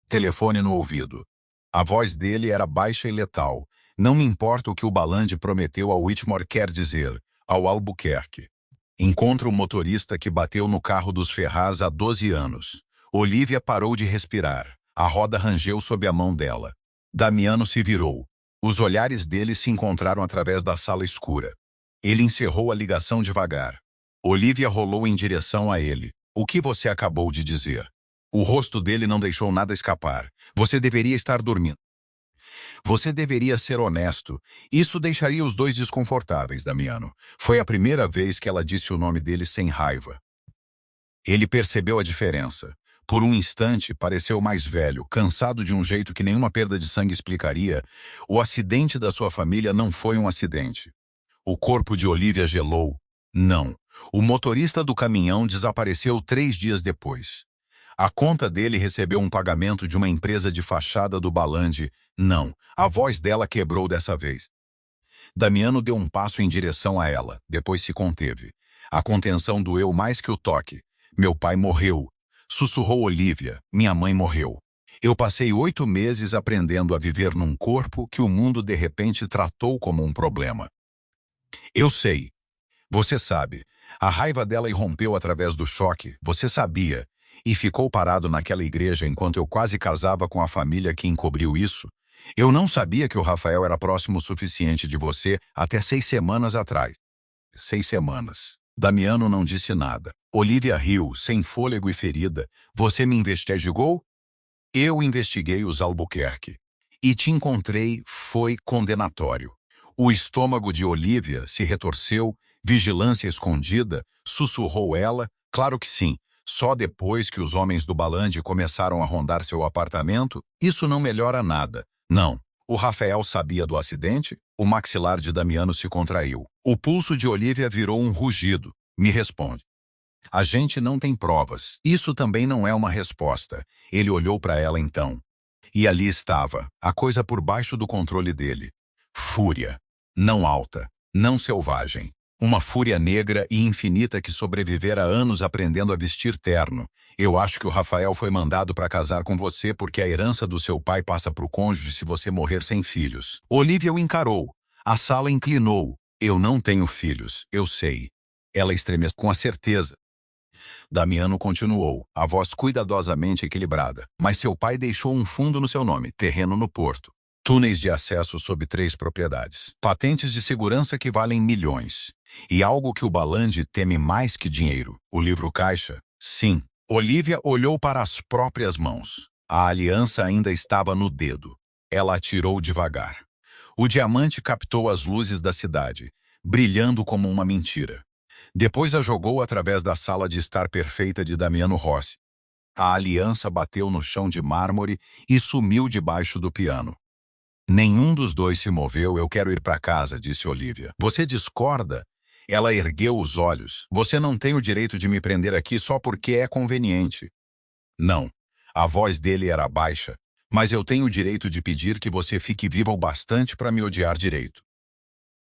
telefone no ouvido. A voz dele era baixa e letal. Não me importa o que o Balandi prometeu ao Whitmore, quer dizer, ao Albuquerque. Encontra o motorista que bateu no carro dos Ferraz há 12 anos. Olivia parou de respirar. A roda rangeu sob a mão dela. Damiano se virou. Os olhares dele se encontraram através da sala escura. Ele encerrou a ligação devagar. Olivia rolou em direção a ele. O que você acabou de dizer? O rosto dele não deixou nada escapar. Você deveria estar dormindo. Você deveria ser honesto. Isso deixaria os dois desconfortáveis, Damiano. Foi a primeira vez que ela disse o nome dele sem raiva. Ele percebeu a diferença. Por um instante, pareceu mais velho, cansado de um jeito que nenhuma perda de sangue explicaria. O acidente da sua família não foi um acidente. O corpo de Olivia gelou. Não. O motorista do caminhão desapareceu 3 dias depois. A conta dele recebeu um pagamento de uma empresa de fachada do Balandi. Não. A voz dela quebrou dessa vez. Damiano deu um passo em direção a ela, depois se conteve. A contenção doeu mais que o toque. Meu pai morreu. Sussurrou Olivia. Minha mãe morreu. Eu passei 8 meses aprendendo a viver num corpo que o mundo de repente tratou como um problema. Eu sei. Você sabe. A raiva dela irrompeu através do choque. Você sabia. E ficou parado naquela igreja enquanto eu quase casava com a família que encobriu isso. Eu não sabia que o Rafael era próximo o suficiente de você até 6 semanas atrás. 6 semanas. Damiano não disse nada. Olivia riu, sem fôlego e ferida. Você me investigou? Eu investiguei os Albuquerque. E te encontrei, foi condenatório. O estômago de Olivia se retorceu, vigilância escondida, sussurrou ela, claro que sim. Só depois que os homens do Balandi começaram a rondar seu apartamento, isso não melhora nada. Não. O Rafael sabia do acidente? O maxilar de Damiano se contraiu. O pulso de Olivia virou um rugido. Me responde. A gente não tem provas. Isso também não é uma resposta. Ele olhou para ela então. E ali estava, a coisa por baixo do controle dele. Fúria. Não alta, não selvagem. Uma fúria negra e infinita que sobrevivera anos aprendendo a vestir terno. Eu acho que o Rafael foi mandado para casar com você porque a herança do seu pai passa para o cônjuge se você morrer sem filhos. Olivia o encarou. A sala inclinou. Eu não tenho filhos, eu sei. Ela estremeceu com a certeza. Damiano continuou, a voz cuidadosamente equilibrada. Mas seu pai deixou um fundo no seu nome, terreno no porto. Túneis de acesso sob 3 propriedades. Patentes de segurança que valem milhões. E algo que o Balandi teme mais que dinheiro. O livro caixa? Sim. Olivia olhou para as próprias mãos. A aliança ainda estava no dedo. Ela atirou devagar. O diamante captou as luzes da cidade, brilhando como uma mentira. Depois a jogou através da sala de estar perfeita de Damiano Rossi. A aliança bateu no chão de mármore e sumiu debaixo do piano. Nenhum dos dois se moveu. Eu quero ir para casa, disse Olivia. Você discorda? Ela ergueu os olhos. Você não tem o direito de me prender aqui só porque é conveniente. Não. A voz dele era baixa. Mas eu tenho o direito de pedir que você fique viva o bastante para me odiar direito.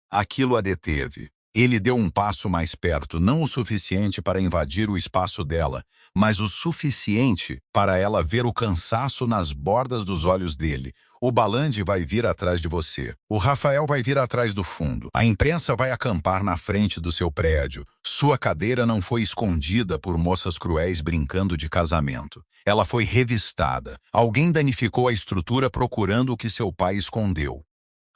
Aquilo a deteve. Ele deu um passo mais perto, não o suficiente para invadir o espaço dela, mas o suficiente para ela ver o cansaço nas bordas dos olhos dele. O Balandi vai vir atrás de você. O Rafael vai vir atrás do fundo. A imprensa vai acampar na frente do seu prédio. Sua cadeira não foi escondida por moças cruéis brincando de casamento. Ela foi revistada. Alguém danificou a estrutura procurando o que seu pai escondeu.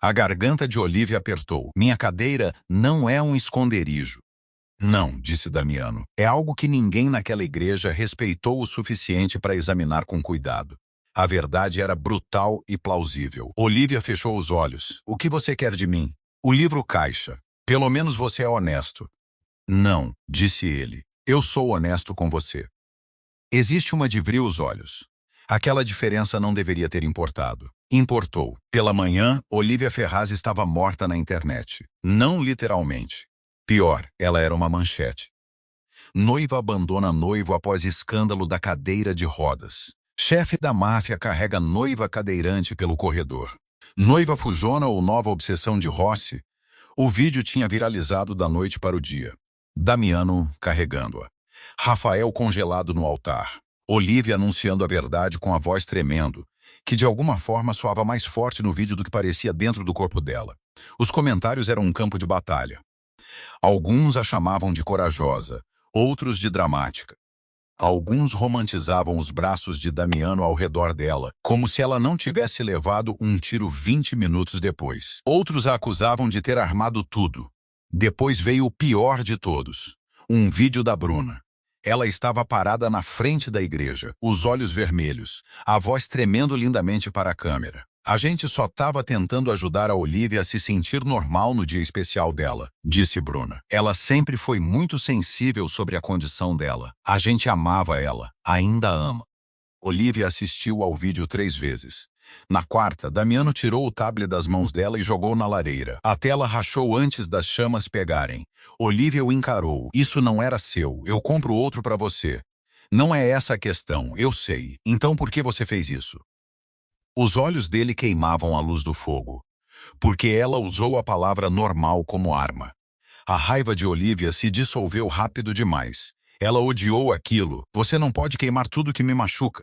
A garganta de Olivia apertou. Minha cadeira não é um esconderijo. Não, disse Damiano. É algo que ninguém naquela igreja respeitou o suficiente para examinar com cuidado. A verdade era brutal e plausível. Olivia fechou os olhos. O que você quer de mim? O livro caixa. Pelo menos você é honesto. Não, disse ele. Eu sou honesto com você. Existe uma de abrir os olhos. Aquela diferença não deveria ter importado. Importou. Pela manhã, Olivia Ferraz estava morta na internet. Não literalmente. Pior, ela era uma manchete. Noiva abandona noivo após escândalo da cadeira de rodas. Chefe da máfia carrega noiva cadeirante pelo corredor. Noiva fujona ou nova obsessão de Rossi? O vídeo tinha viralizado da noite para o dia. Damiano carregando-a. Rafael congelado no altar. Olivia anunciando a verdade com a voz tremendo, que de alguma forma soava mais forte no vídeo do que parecia dentro do corpo dela. Os comentários eram um campo de batalha. Alguns a chamavam de corajosa, outros de dramática. Alguns romantizavam os braços de Damiano ao redor dela, como se ela não tivesse levado um tiro 20 minutos depois. Outros a acusavam de ter armado tudo. Depois veio o pior de todos. Um vídeo da Bruna. Ela estava parada na frente da igreja, os olhos vermelhos, a voz tremendo lindamente para a câmera. A gente só estava tentando ajudar a Olivia a se sentir normal no dia especial dela, disse Bruna. Ela sempre foi muito sensível sobre a condição dela. A gente amava ela, ainda ama. Olivia assistiu ao vídeo 3 vezes. Na quarta, Damiano tirou o tablet das mãos dela e jogou na lareira. A tela rachou antes das chamas pegarem. Olivia o encarou. Isso não era seu. Eu compro outro para você. Não é essa a questão, eu sei. Então por que você fez isso? Os olhos dele queimavam à luz do fogo, porque ela usou a palavra normal como arma. A raiva de Olivia se dissolveu rápido demais. Ela odiou aquilo. Você não pode queimar tudo que me machuca.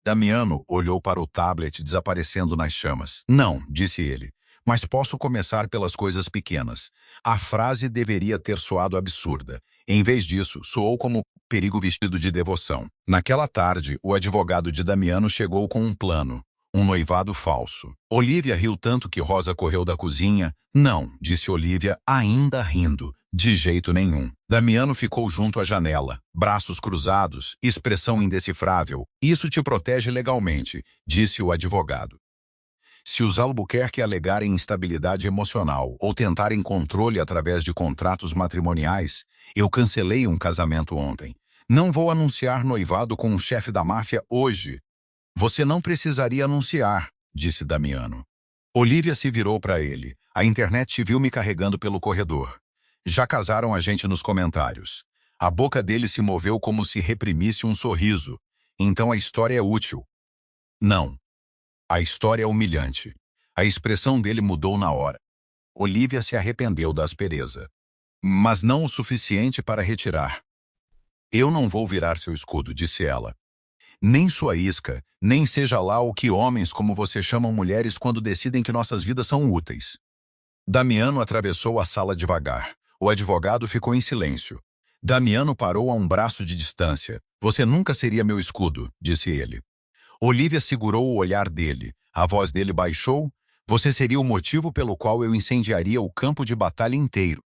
Damiano olhou para o tablet desaparecendo nas chamas. Não, disse ele, mas posso começar pelas coisas pequenas. A frase deveria ter soado absurda. Em vez disso, soou como perigo vestido de devoção. Naquela tarde, o advogado de Damiano chegou com um plano. Um noivado falso. Olivia riu tanto que Rosa correu da cozinha. Não, disse Olivia, ainda rindo. De jeito nenhum. Damiano ficou junto à janela, braços cruzados, expressão indecifrável. Isso te protege legalmente, disse o advogado. Se os Albuquerque alegarem instabilidade emocional ou tentarem controle através de contratos matrimoniais, eu cancelei um casamento ontem. Não vou anunciar noivado com um chefe da máfia hoje. Você não precisaria anunciar, disse Damiano. Olivia se virou para ele. A internet viu me carregando pelo corredor. Já casaram a gente nos comentários. A boca dele se moveu como se reprimisse um sorriso. Então a história é útil. Não. A história é humilhante. A expressão dele mudou na hora. Olivia se arrependeu da aspereza. Mas não o suficiente para retirar. Eu não vou virar seu escudo, disse ela. Nem sua isca, nem seja lá o que homens como você chamam mulheres quando decidem que nossas vidas são úteis. Damiano atravessou a sala devagar. O advogado ficou em silêncio. Damiano parou a um braço de distância. Você nunca seria meu escudo, disse ele. Olivia segurou o olhar dele. A voz dele baixou. Você seria o motivo pelo qual eu incendiaria o campo de batalha inteiro.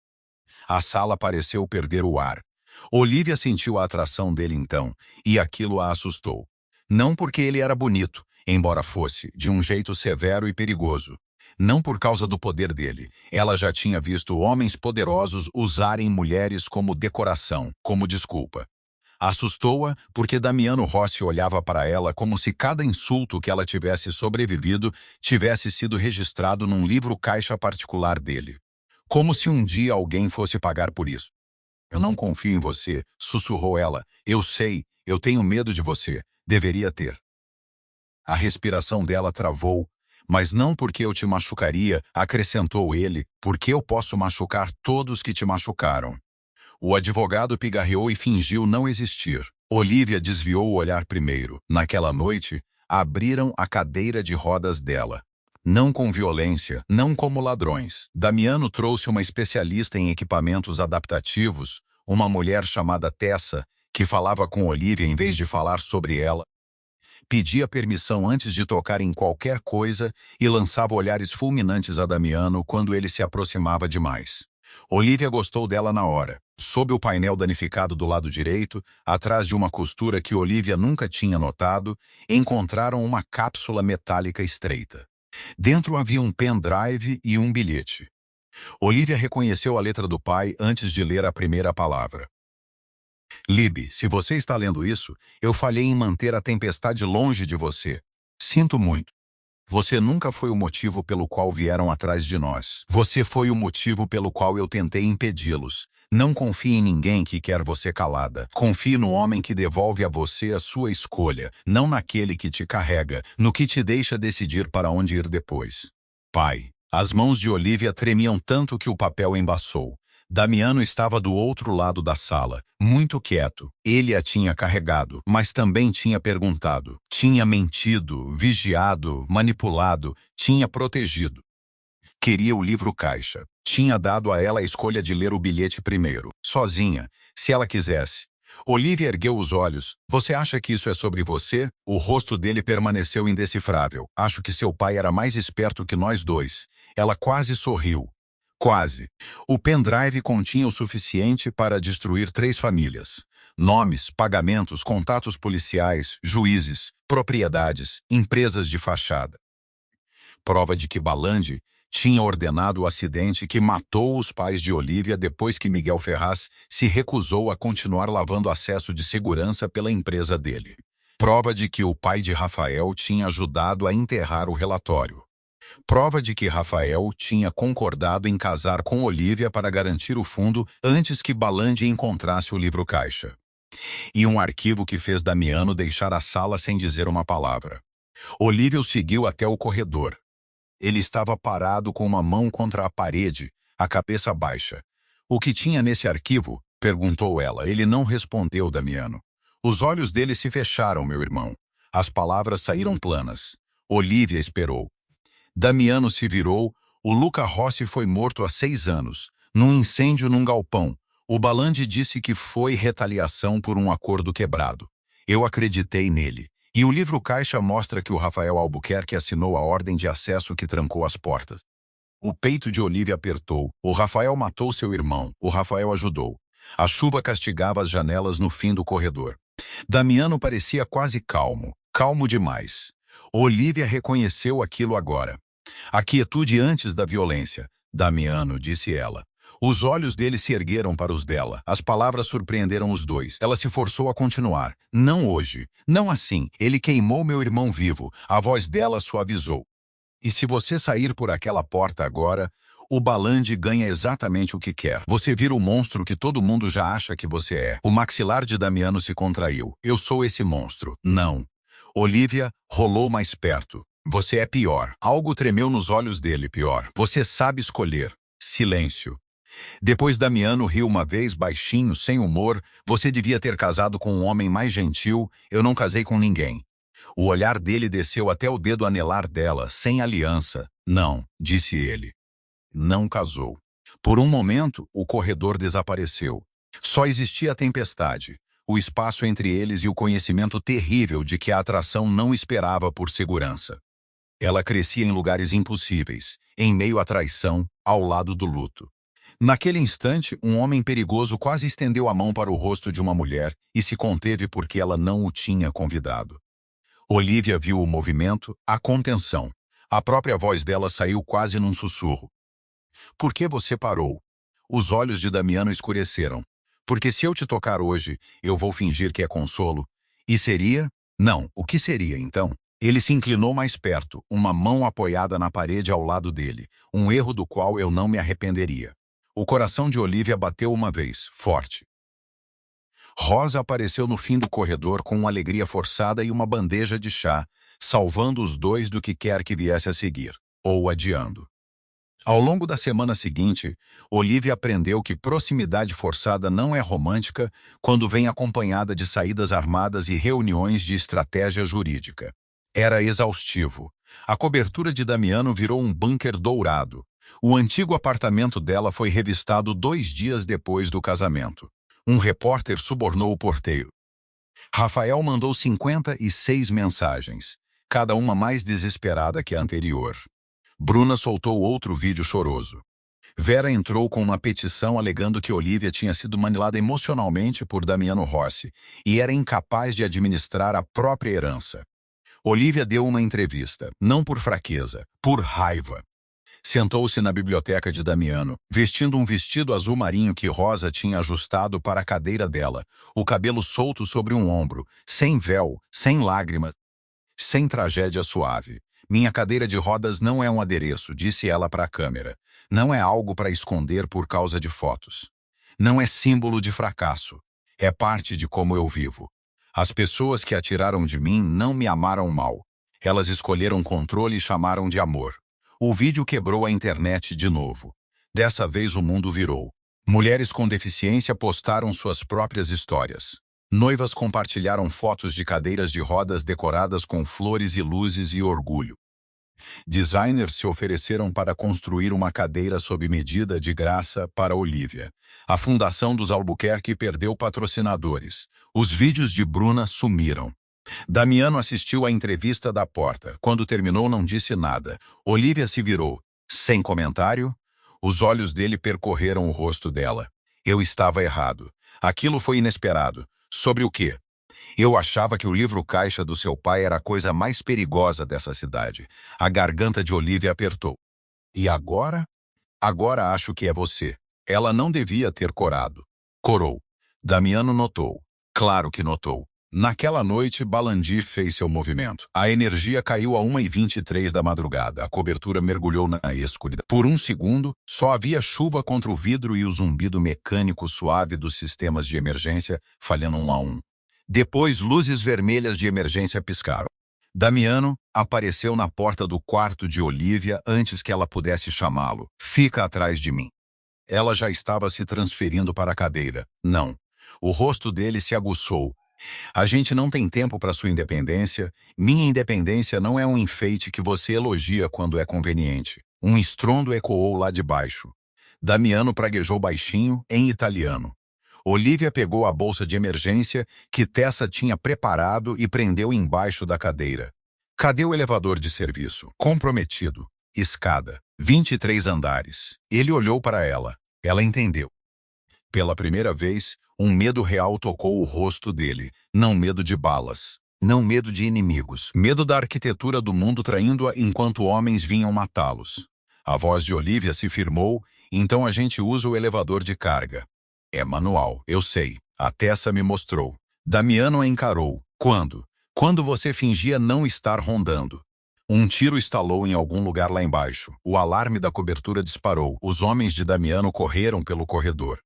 A sala pareceu perder o ar. Olivia sentiu a atração dele então, e aquilo a assustou. Não porque ele era bonito, embora fosse, de um jeito severo e perigoso. Não por causa do poder dele. Ela já tinha visto homens poderosos usarem mulheres como decoração, como desculpa. Assustou-a porque Damiano Rossi olhava para ela como se cada insulto que ela tivesse sobrevivido tivesse sido registrado num livro-caixa particular dele. Como se um dia alguém fosse pagar por isso. Eu não confio em você, sussurrou ela. Eu sei, eu tenho medo de você. Deveria ter. A respiração dela travou. Mas não porque eu te machucaria, acrescentou ele, porque eu posso machucar todos que te machucaram. O advogado pigarreou e fingiu não existir. Olivia desviou o olhar primeiro. Naquela noite, abriram a cadeira de rodas dela. Não com violência, não como ladrões. Damiano trouxe uma especialista em equipamentos adaptativos, uma mulher chamada Tessa, que falava com Olivia em vez de falar sobre ela. Pedia permissão antes de tocar em qualquer coisa e lançava olhares fulminantes a Damiano quando ele se aproximava demais. Olivia gostou dela na hora. Sob o painel danificado do lado direito, atrás de uma costura que Olivia nunca tinha notado, encontraram uma cápsula metálica estreita. Dentro havia um pendrive e um bilhete. Olivia reconheceu a letra do pai antes de ler a primeira palavra. Libby, se você está lendo isso, eu falhei em manter a tempestade longe de você. Sinto muito. Você nunca foi o motivo pelo qual vieram atrás de nós. Você foi o motivo pelo qual eu tentei impedi-los. Não confie em ninguém que quer você calada. Confie no homem que devolve a você a sua escolha, não naquele que te carrega, no que te deixa decidir para onde ir depois. Pai. As mãos de Olivia tremiam tanto que o papel embaçou. Damiano estava do outro lado da sala, muito quieto. Ele a tinha carregado, mas também tinha perguntado. Tinha mentido, vigiado, manipulado, tinha protegido. Queria o livro-caixa. Tinha dado a ela a escolha de ler o bilhete primeiro, sozinha, se ela quisesse. Olivia ergueu os olhos. Você acha que isso é sobre você? O rosto dele permaneceu indecifrável. Acho que seu pai era mais esperto que nós dois. Ela quase sorriu. Quase. O pendrive continha o suficiente para destruir 3 famílias. Nomes, pagamentos, contatos policiais, juízes, propriedades, empresas de fachada. Prova de que Balandi tinha ordenado o acidente que matou os pais de Olivia depois que Miguel Ferraz se recusou a continuar lavando acesso de segurança pela empresa dele. Prova de que o pai de Rafael tinha ajudado a enterrar o relatório. Prova de que Rafael tinha concordado em casar com Olivia para garantir o fundo antes que Balandi encontrasse o livro-caixa. E um arquivo que fez Damiano deixar a sala sem dizer uma palavra. Olivia o seguiu até o corredor. Ele estava parado com uma mão contra a parede, a cabeça baixa. O que tinha nesse arquivo? Perguntou ela. Ele não respondeu, Damiano. Os olhos dele se fecharam, meu irmão. As palavras saíram planas. Olivia esperou. Damiano se virou. O Luca Rossi foi morto há 6 anos, num incêndio num galpão. O Balandi disse que foi retaliação por um acordo quebrado. Eu acreditei nele. E o livro-caixa mostra que o Rafael Albuquerque assinou a ordem de acesso que trancou as portas. O peito de Olivia apertou. O Rafael matou seu irmão. O Rafael ajudou. A chuva castigava as janelas no fim do corredor. Damiano parecia quase calmo. Calmo demais. Olivia reconheceu aquilo agora. A quietude antes da violência. Damiano, disse ela. Os olhos dele se ergueram para os dela. As palavras surpreenderam os dois. Ela se forçou a continuar. Não hoje. Não assim. Ele queimou meu irmão vivo. A voz dela suavizou. E se você sair por aquela porta agora, o Balandi ganha exatamente o que quer. Você vira o monstro que todo mundo já acha que você é. O maxilar de Damiano se contraiu. Eu sou esse monstro. Não. Olivia rolou mais perto. Você é pior. Algo tremeu nos olhos dele, pior. Você sabe escolher. Silêncio. Depois Damiano riu uma vez, baixinho, sem humor. Você devia ter casado com um homem mais gentil. Eu não casei com ninguém. O olhar dele desceu até o dedo anelar dela, sem aliança. Não, disse ele. Não casou. Por um momento, o corredor desapareceu. Só existia a tempestade, o espaço entre eles e o conhecimento terrível de que a atração não esperava por segurança. Ela crescia em lugares impossíveis, em meio à traição, ao lado do luto. Naquele instante, um homem perigoso quase estendeu a mão para o rosto de uma mulher e se conteve porque ela não o tinha convidado. Olivia viu o movimento, a contenção. A própria voz dela saiu quase num sussurro. Por que você parou? Os olhos de Damiano escureceram. Porque se eu te tocar hoje, eu vou fingir que é consolo. E seria? Não, o que seria então? Ele se inclinou mais perto, uma mão apoiada na parede ao lado dele, um erro do qual eu não me arrependeria. O coração de Olivia bateu uma vez, forte. Rosa apareceu no fim do corredor com uma alegria forçada e uma bandeja de chá, salvando os dois do que quer que viesse a seguir, ou adiando. Ao longo da semana seguinte, Olivia aprendeu que proximidade forçada não é romântica quando vem acompanhada de saídas armadas e reuniões de estratégia jurídica. Era exaustivo. A cobertura de Damiano virou um bunker dourado. O antigo apartamento dela foi revistado 2 dias depois do casamento. Um repórter subornou o porteiro. Rafael mandou 56 mensagens, cada uma mais desesperada que a anterior. Bruna soltou outro vídeo choroso. Vera entrou com uma petição alegando que Olivia tinha sido manipulada emocionalmente por Damiano Rossi e era incapaz de administrar a própria herança. Olivia deu uma entrevista, não por fraqueza, por raiva. Sentou-se na biblioteca de Damiano, vestindo um vestido azul marinho que Rosa tinha ajustado para a cadeira dela, o cabelo solto sobre um ombro, sem véu, sem lágrimas. sem tragédia suave. Minha cadeira de rodas não é um adereço, disse ela para a câmera. Não é algo para esconder por causa de fotos. Não é símbolo de fracasso. É parte de como eu vivo. As pessoas que atiraram de mim não me amaram mal. Elas escolheram controle e chamaram de amor. O vídeo quebrou a internet de novo. Dessa vez o mundo virou. Mulheres com deficiência postaram suas próprias histórias. Noivas compartilharam fotos de cadeiras de rodas decoradas com flores e luzes e orgulho. Designers se ofereceram para construir uma cadeira sob medida de graça para Olivia. A Fundação dos Albuquerque perdeu patrocinadores. Os vídeos de Bruna sumiram. Damiano assistiu à entrevista da porta. Quando terminou, não disse nada. Olivia se virou. Sem comentário, os olhos dele percorreram o rosto dela. Eu estava errado. Aquilo foi inesperado. Sobre o quê? Eu achava que o livro-caixa do seu pai era a coisa mais perigosa dessa cidade. A garganta de Olivia apertou. E agora? Agora acho que é você. Ela não devia ter corado. Corou. Damiano notou. Claro que notou. Naquela noite, Balandi fez seu movimento. A energia caiu a 1h23 da madrugada. A cobertura mergulhou na escuridão. Por um segundo, só havia chuva contra o vidro e o zumbido mecânico suave dos sistemas de emergência falhando um a um. Depois, luzes vermelhas de emergência piscaram. Damiano apareceu na porta do quarto de Olivia antes que ela pudesse chamá-lo. Fica atrás de mim. Ela já estava se transferindo para a cadeira. Não. O rosto dele se aguçou. A gente não tem tempo para sua independência. Minha independência não é um enfeite que você elogia quando é conveniente. Um estrondo ecoou lá de baixo. Damiano praguejou baixinho, em italiano. Olivia pegou a bolsa de emergência que Tessa tinha preparado e prendeu embaixo da cadeira. Cadê o elevador de serviço? Comprometido. Escada. 23 andares. Ele olhou para ela. Ela entendeu. Pela primeira vez, um medo real tocou o rosto dele. Não medo de balas. Não medo de inimigos. Medo da arquitetura do mundo traindo-a enquanto homens vinham matá-los. A voz de Olivia se firmou, então a gente usa o elevador de carga. É manual, eu sei. A Tessa me mostrou. Damiano a encarou. Quando? Quando você fingia não estar rondando. Um tiro estalou em algum lugar lá embaixo. O alarme da cobertura disparou. Os homens de Damiano correram pelo corredor.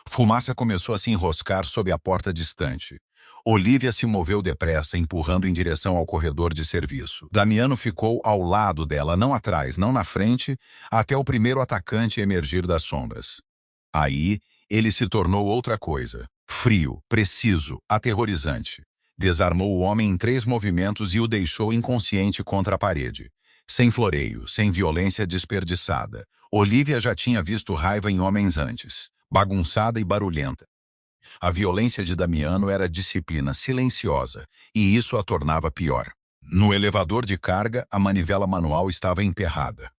Fumaça começou a se enroscar sob a porta distante. Olivia se moveu depressa, empurrando em direção ao corredor de serviço. Damiano ficou ao lado dela, não atrás, não na frente, até o primeiro atacante emergir das sombras. Aí, ele se tornou outra coisa. Frio, preciso, aterrorizante. Desarmou o homem em 3 movimentos e o deixou inconsciente contra a parede. Sem floreio, sem violência desperdiçada. Olivia já tinha visto raiva em homens antes. Bagunçada e barulhenta. A violência de Damiano era disciplina silenciosa, e isso a tornava pior. No elevador de carga, a manivela manual estava emperrada.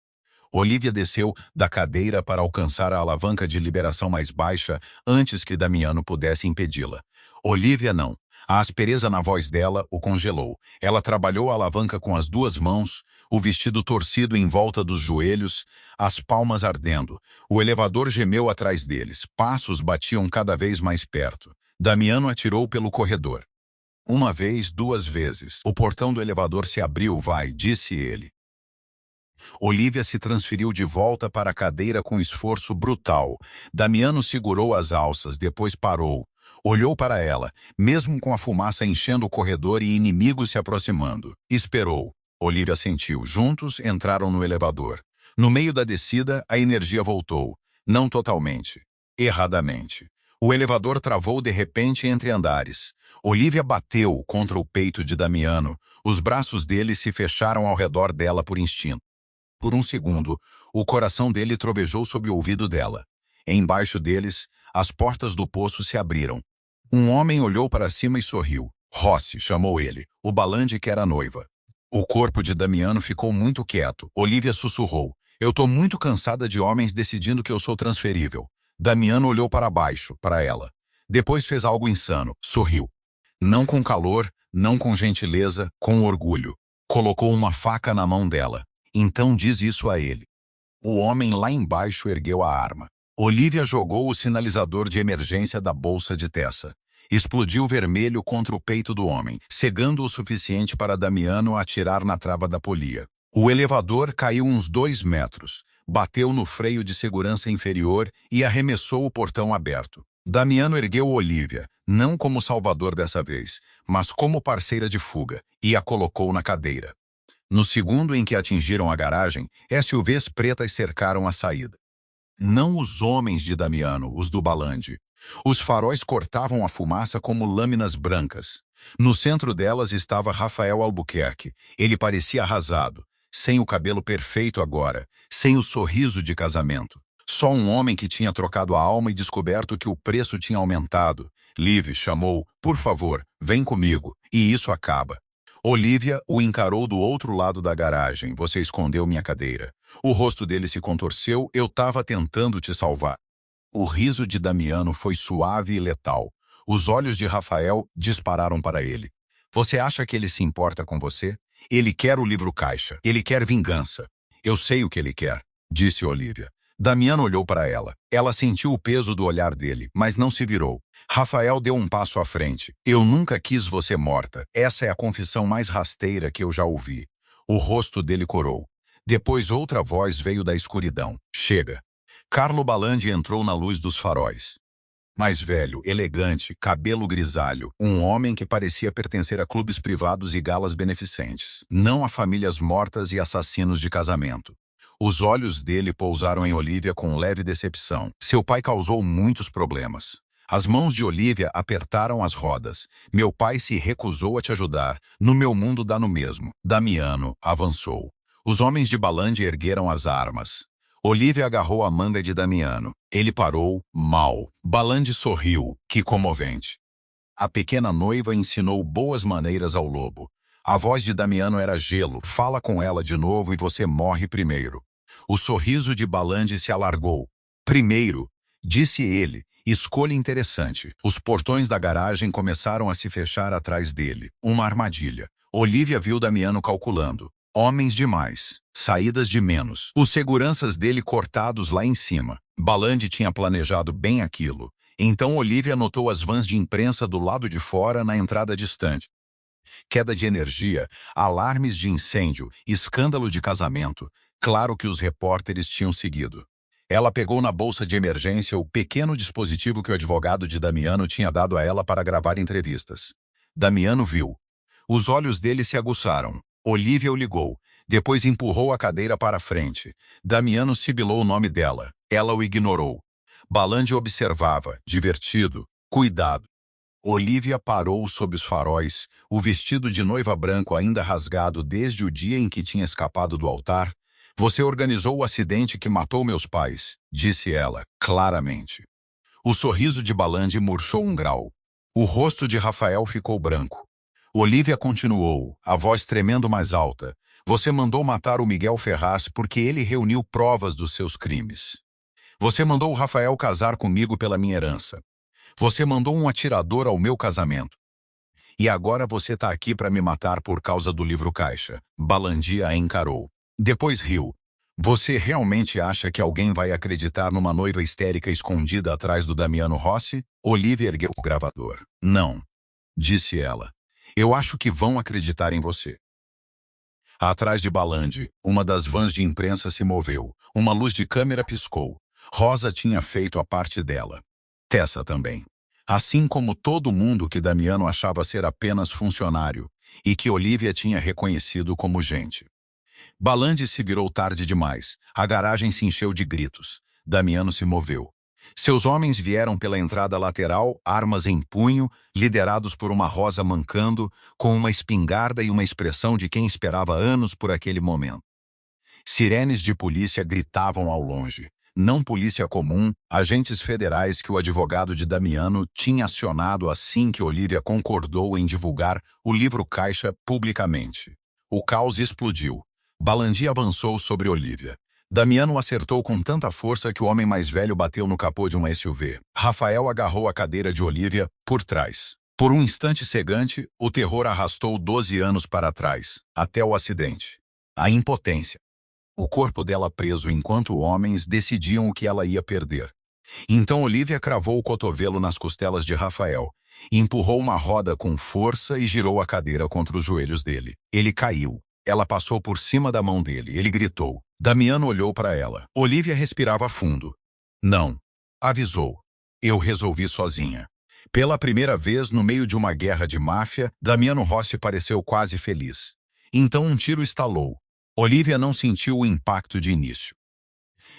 Olivia desceu da cadeira para alcançar a alavanca de liberação mais baixa antes que Damiano pudesse impedi-la. Olivia não. A aspereza na voz dela o congelou. Ela trabalhou a alavanca com as 2 mãos, o vestido torcido em volta dos joelhos, as palmas ardendo. O elevador gemeu atrás deles. Passos batiam cada vez mais perto. Damiano atirou pelo corredor. 1 vez, 2 vezes. O portão do elevador se abriu, vai, disse ele. Olivia se transferiu de volta para a cadeira com esforço brutal. Damiano segurou as alças, depois parou. Olhou para ela, mesmo com a fumaça enchendo o corredor e inimigos se aproximando. Esperou. Olivia sentiu. Juntos entraram no elevador. No meio da descida, a energia voltou. Não totalmente. Erradamente. O elevador travou de repente entre andares. Olivia bateu contra o peito de Damiano. Os braços dele se fecharam ao redor dela por instinto. Por um segundo, o coração dele trovejou sob o ouvido dela. Embaixo deles, as portas do poço se abriram. Um homem olhou para cima e sorriu. Rossi, chamou ele, o Balandi que era noiva. O corpo de Damiano ficou muito quieto. Olivia sussurrou. Eu tô muito cansada de homens decidindo que eu sou transferível. Damiano olhou para baixo, para ela. Depois fez algo insano. Sorriu. Não com calor, não com gentileza, com orgulho. Colocou uma faca na mão dela. Então diz isso a ele. O homem lá embaixo ergueu a arma. Olivia jogou o sinalizador de emergência da bolsa de Tessa. Explodiu vermelho contra o peito do homem, cegando o suficiente para Damiano atirar na trava da polia. O elevador caiu uns 2 metros, bateu no freio de segurança inferior e arremessou o portão aberto. Damiano ergueu Olivia, não como salvador dessa vez, mas como parceira de fuga, e a colocou na cadeira. No segundo em que atingiram a garagem, SUVs pretas cercaram a saída. Não os homens de Damiano, os do Balandi. Os faróis cortavam a fumaça como lâminas brancas. No centro delas estava Rafael Albuquerque. Ele parecia arrasado, sem o cabelo perfeito agora, sem o sorriso de casamento. Só um homem que tinha trocado a alma e descoberto que o preço tinha aumentado. Liv chamou, por favor, vem comigo, e isso acaba. Olivia o encarou do outro lado da garagem. Você escondeu minha cadeira. O rosto dele se contorceu. Eu estava tentando te salvar. O riso de Damiano foi suave e letal. Os olhos de Rafael dispararam para ele. Você acha que ele se importa com você? Ele quer o livro caixa. Ele quer vingança. Eu sei o que ele quer, disse Olivia. Damiano olhou para ela. Ela sentiu o peso do olhar dele, mas não se virou. Rafael deu um passo à frente. Eu nunca quis você morta. Essa é a confissão mais rasteira que eu já ouvi. O rosto dele corou. Depois outra voz veio da escuridão. Chega. Carlo Balandi entrou na luz dos faróis. Mais velho, elegante, cabelo grisalho, um homem que parecia pertencer a clubes privados e galas beneficentes, não a famílias mortas e assassinos de casamento. Os olhos dele pousaram em Olivia com leve decepção. Seu pai causou muitos problemas. As mãos de Olivia apertaram as rodas. Meu pai se recusou a te ajudar. No meu mundo dá no mesmo. Damiano avançou. Os homens de Balandi ergueram as armas. Olivia agarrou a manga de Damiano. Ele parou, mal. Balandi sorriu. Que comovente. A pequena noiva ensinou boas maneiras ao lobo. A voz de Damiano era gelo. Fala com ela de novo e você morre primeiro. O sorriso de Balandi se alargou. Primeiro, disse ele, escolha interessante. Os portões da garagem começaram a se fechar atrás dele. Uma armadilha. Olivia viu Damiano calculando. Homens demais. Saídas de menos. Os seguranças dele cortados lá em cima. Balandi tinha planejado bem aquilo. Então Olivia notou as vans de imprensa do lado de fora na entrada distante. Queda de energia, alarmes de incêndio, escândalo de casamento. Claro que os repórteres tinham seguido. Ela pegou na bolsa de emergência o pequeno dispositivo que o advogado de Damiano tinha dado a ela para gravar entrevistas. Damiano viu. Os olhos dele se aguçaram. Olivia o ligou. Depois empurrou a cadeira para a frente. Damiano sibilou o nome dela. Ela o ignorou. Balandi observava, divertido. Cuidado. Olivia parou sob os faróis, o vestido de noiva branco ainda rasgado desde o dia em que tinha escapado do altar. Você organizou o acidente que matou meus pais, disse ela, claramente. O sorriso de Balandi murchou um grau. O rosto de Rafael ficou branco. Olivia continuou, a voz tremendo mais alta. Você mandou matar o Miguel Ferraz porque ele reuniu provas dos seus crimes. Você mandou o Rafael casar comigo pela minha herança. Você mandou um atirador ao meu casamento. E agora você tá aqui para me matar por causa do livro caixa. Balandi a encarou. Depois riu. Você realmente acha que alguém vai acreditar numa noiva histérica escondida atrás do Damiano Rossi? Olivia ergueu o gravador. Não, disse ela. Eu acho que vão acreditar em você. Atrás de Balandi, uma das vans de imprensa se moveu. Uma luz de câmera piscou. Rosa tinha feito a parte dela. Tessa também. Assim como todo mundo que Damiano achava ser apenas funcionário e que Olivia tinha reconhecido como gente. Balandi se virou tarde demais. A garagem se encheu de gritos. Damiano se moveu. Seus homens vieram pela entrada lateral, armas em punho, liderados por uma Rosa mancando, com uma espingarda e uma expressão de quem esperava anos por aquele momento. Sirenes de polícia gritavam ao longe. Não polícia comum, agentes federais que o advogado de Damiano tinha acionado assim que Olivia concordou em divulgar o livro caixa publicamente. O caos explodiu. Balandi avançou sobre Olivia. Damiano acertou com tanta força que o homem mais velho bateu no capô de uma SUV. Rafael agarrou a cadeira de Olivia por trás. Por um instante cegante, o terror arrastou 12 anos para trás, até o acidente. A impotência. O corpo dela preso enquanto homens decidiam o que ela ia perder. Então Olivia cravou o cotovelo nas costelas de Rafael. Empurrou uma roda com força e girou a cadeira contra os joelhos dele. Ele caiu. Ela passou por cima da mão dele. Ele gritou. Damiano olhou para ela. Olivia respirava fundo. Não. Avisou. Eu resolvi sozinha. Pela primeira vez, no meio de uma guerra de máfia, Damiano Rossi pareceu quase feliz. Então um tiro estalou. Olivia não sentiu o impacto de início.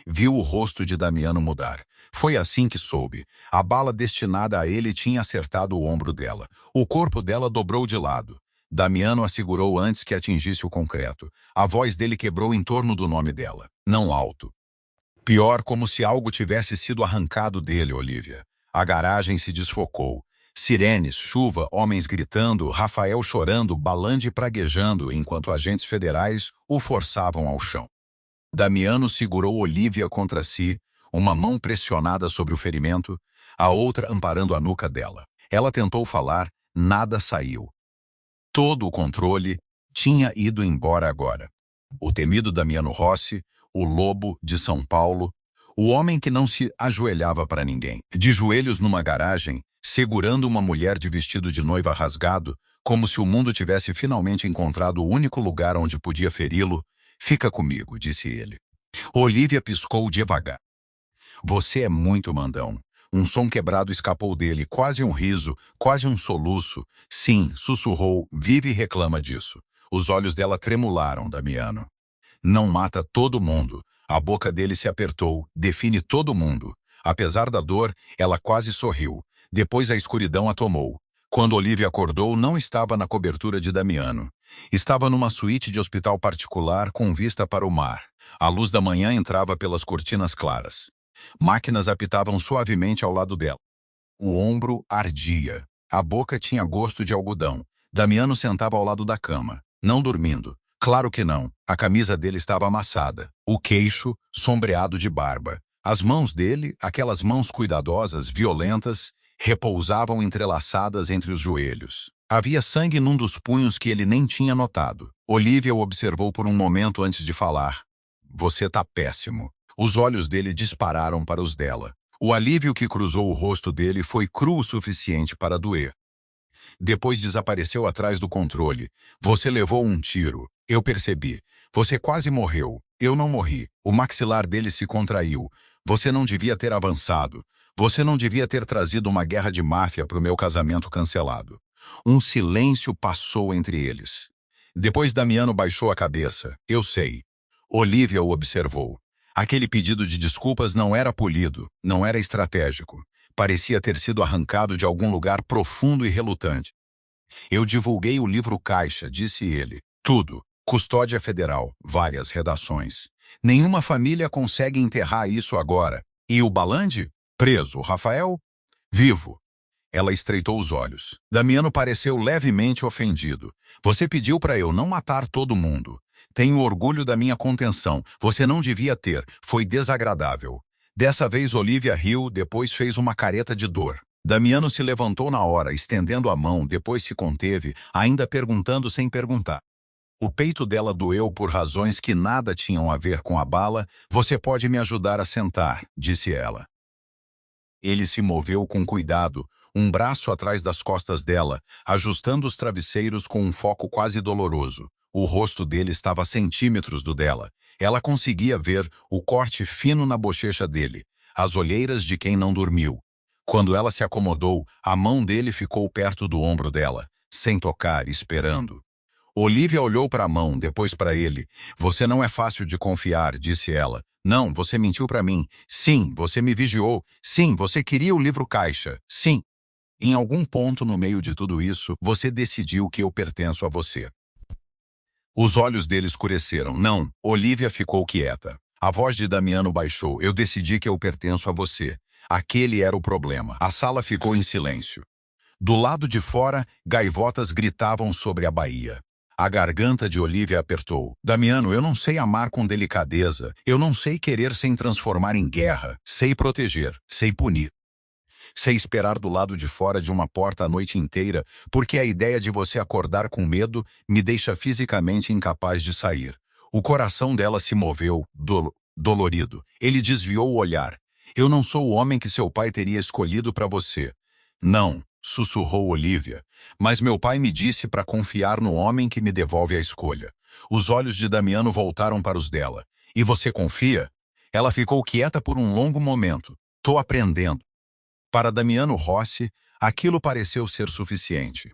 Viu o rosto de Damiano mudar. Foi assim que soube. A bala destinada a ele tinha acertado o ombro dela. O corpo dela dobrou de lado. Damiano a segurou antes que atingisse o concreto. A voz dele quebrou em torno do nome dela. Não alto. Pior, como se algo tivesse sido arrancado dele, Olivia. A garagem se desfocou. Sirenes, chuva, homens gritando, Rafael chorando, Balandi praguejando, enquanto agentes federais o forçavam ao chão. Damiano segurou Olivia contra si, uma mão pressionada sobre o ferimento, a outra amparando a nuca dela. Ela tentou falar, nada saiu. Todo o controle tinha ido embora agora. O temido Damiano Rossi, o lobo de São Paulo, o homem que não se ajoelhava para ninguém, de joelhos numa garagem, segurando uma mulher de vestido de noiva rasgado, como se o mundo tivesse finalmente encontrado o único lugar onde podia feri-lo. Fica comigo, disse ele. Olivia piscou devagar. Você é muito mandão. Um som quebrado escapou dele, quase um riso, quase um soluço. Sim, sussurrou, vive e reclama disso. Os olhos dela tremularam, Damiano. Não mata todo mundo. A boca dele se apertou, define todo mundo. Apesar da dor, ela quase sorriu. Depois a escuridão a tomou. Quando Olivia acordou, não estava na cobertura de Damiano. Estava numa suíte de hospital particular com vista para o mar. A luz da manhã entrava pelas cortinas claras. Máquinas apitavam suavemente ao lado dela. O ombro ardia. A boca tinha gosto de algodão. Damiano sentava ao lado da cama, não dormindo. Claro que não. A camisa dele estava amassada. O queixo, sombreado de barba. As mãos dele, aquelas mãos cuidadosas, violentas, repousavam entrelaçadas entre os joelhos. Havia sangue num dos punhos que ele nem tinha notado. Olivia o observou por um momento antes de falar. Você tá péssimo. Os olhos dele dispararam para os dela. O alívio que cruzou o rosto dele foi cru o suficiente para doer. Depois desapareceu atrás do controle. Você levou um tiro. Eu percebi. Você quase morreu. Eu não morri. O maxilar dele se contraiu. Você não devia ter avançado. Você não devia ter trazido uma guerra de máfia para o meu casamento cancelado. Um silêncio passou entre eles. Depois Damiano baixou a cabeça. Eu sei. Olivia o observou. Aquele pedido de desculpas não era polido, não era estratégico. Parecia ter sido arrancado de algum lugar profundo e relutante. Eu divulguei o livro Caixa, disse ele. Tudo. Custódia Federal, várias redações. Nenhuma família consegue enterrar isso agora. E o Balandi? Preso. Rafael? Vivo. Ela estreitou os olhos. Damiano pareceu levemente ofendido. Você pediu para eu não matar todo mundo. Tenho orgulho da minha contenção. Você não devia ter. Foi desagradável. Dessa vez Olivia riu, depois fez uma careta de dor. Damiano se levantou na hora, estendendo a mão, depois se conteve, ainda perguntando sem perguntar. O peito dela doeu por razões que nada tinham a ver com a bala. Você pode me ajudar a sentar, disse ela. Ele se moveu com cuidado, um braço atrás das costas dela, ajustando os travesseiros com um foco quase doloroso. O rosto dele estava a centímetros do dela. Ela conseguia ver o corte fino na bochecha dele, as olheiras de quem não dormiu. Quando ela se acomodou, a mão dele ficou perto do ombro dela, sem tocar, esperando. Olivia olhou para a mão, depois para ele. Você não é fácil de confiar, disse ela. Não, você mentiu para mim. Sim, você me vigiou. Sim, você queria o livro Caixa. Sim. Em algum ponto no meio de tudo isso, você decidiu que eu pertenço a você. Os olhos dele escureceram. Não, Olivia ficou quieta. A voz de Damiano baixou. Eu decidi que eu pertenço a você. Aquele era o problema. A sala ficou em silêncio. Do lado de fora, gaivotas gritavam sobre a baía. A garganta de Olivia apertou. Damiano, eu não sei amar com delicadeza. Eu não sei querer sem transformar em guerra. Sei proteger. Sei punir. Sei esperar do lado de fora de uma porta a noite inteira, porque a ideia de você acordar com medo me deixa fisicamente incapaz de sair. O coração dela se moveu, dolorido. Ele desviou o olhar. Eu não sou o homem que seu pai teria escolhido para você. Não, sussurrou Olivia, mas meu pai me disse para confiar no homem que me devolve a escolha. Os olhos de Damiano voltaram para os dela. E você confia? Ela ficou quieta por um longo momento. Tô aprendendo. Para Damiano Rossi, aquilo pareceu ser suficiente.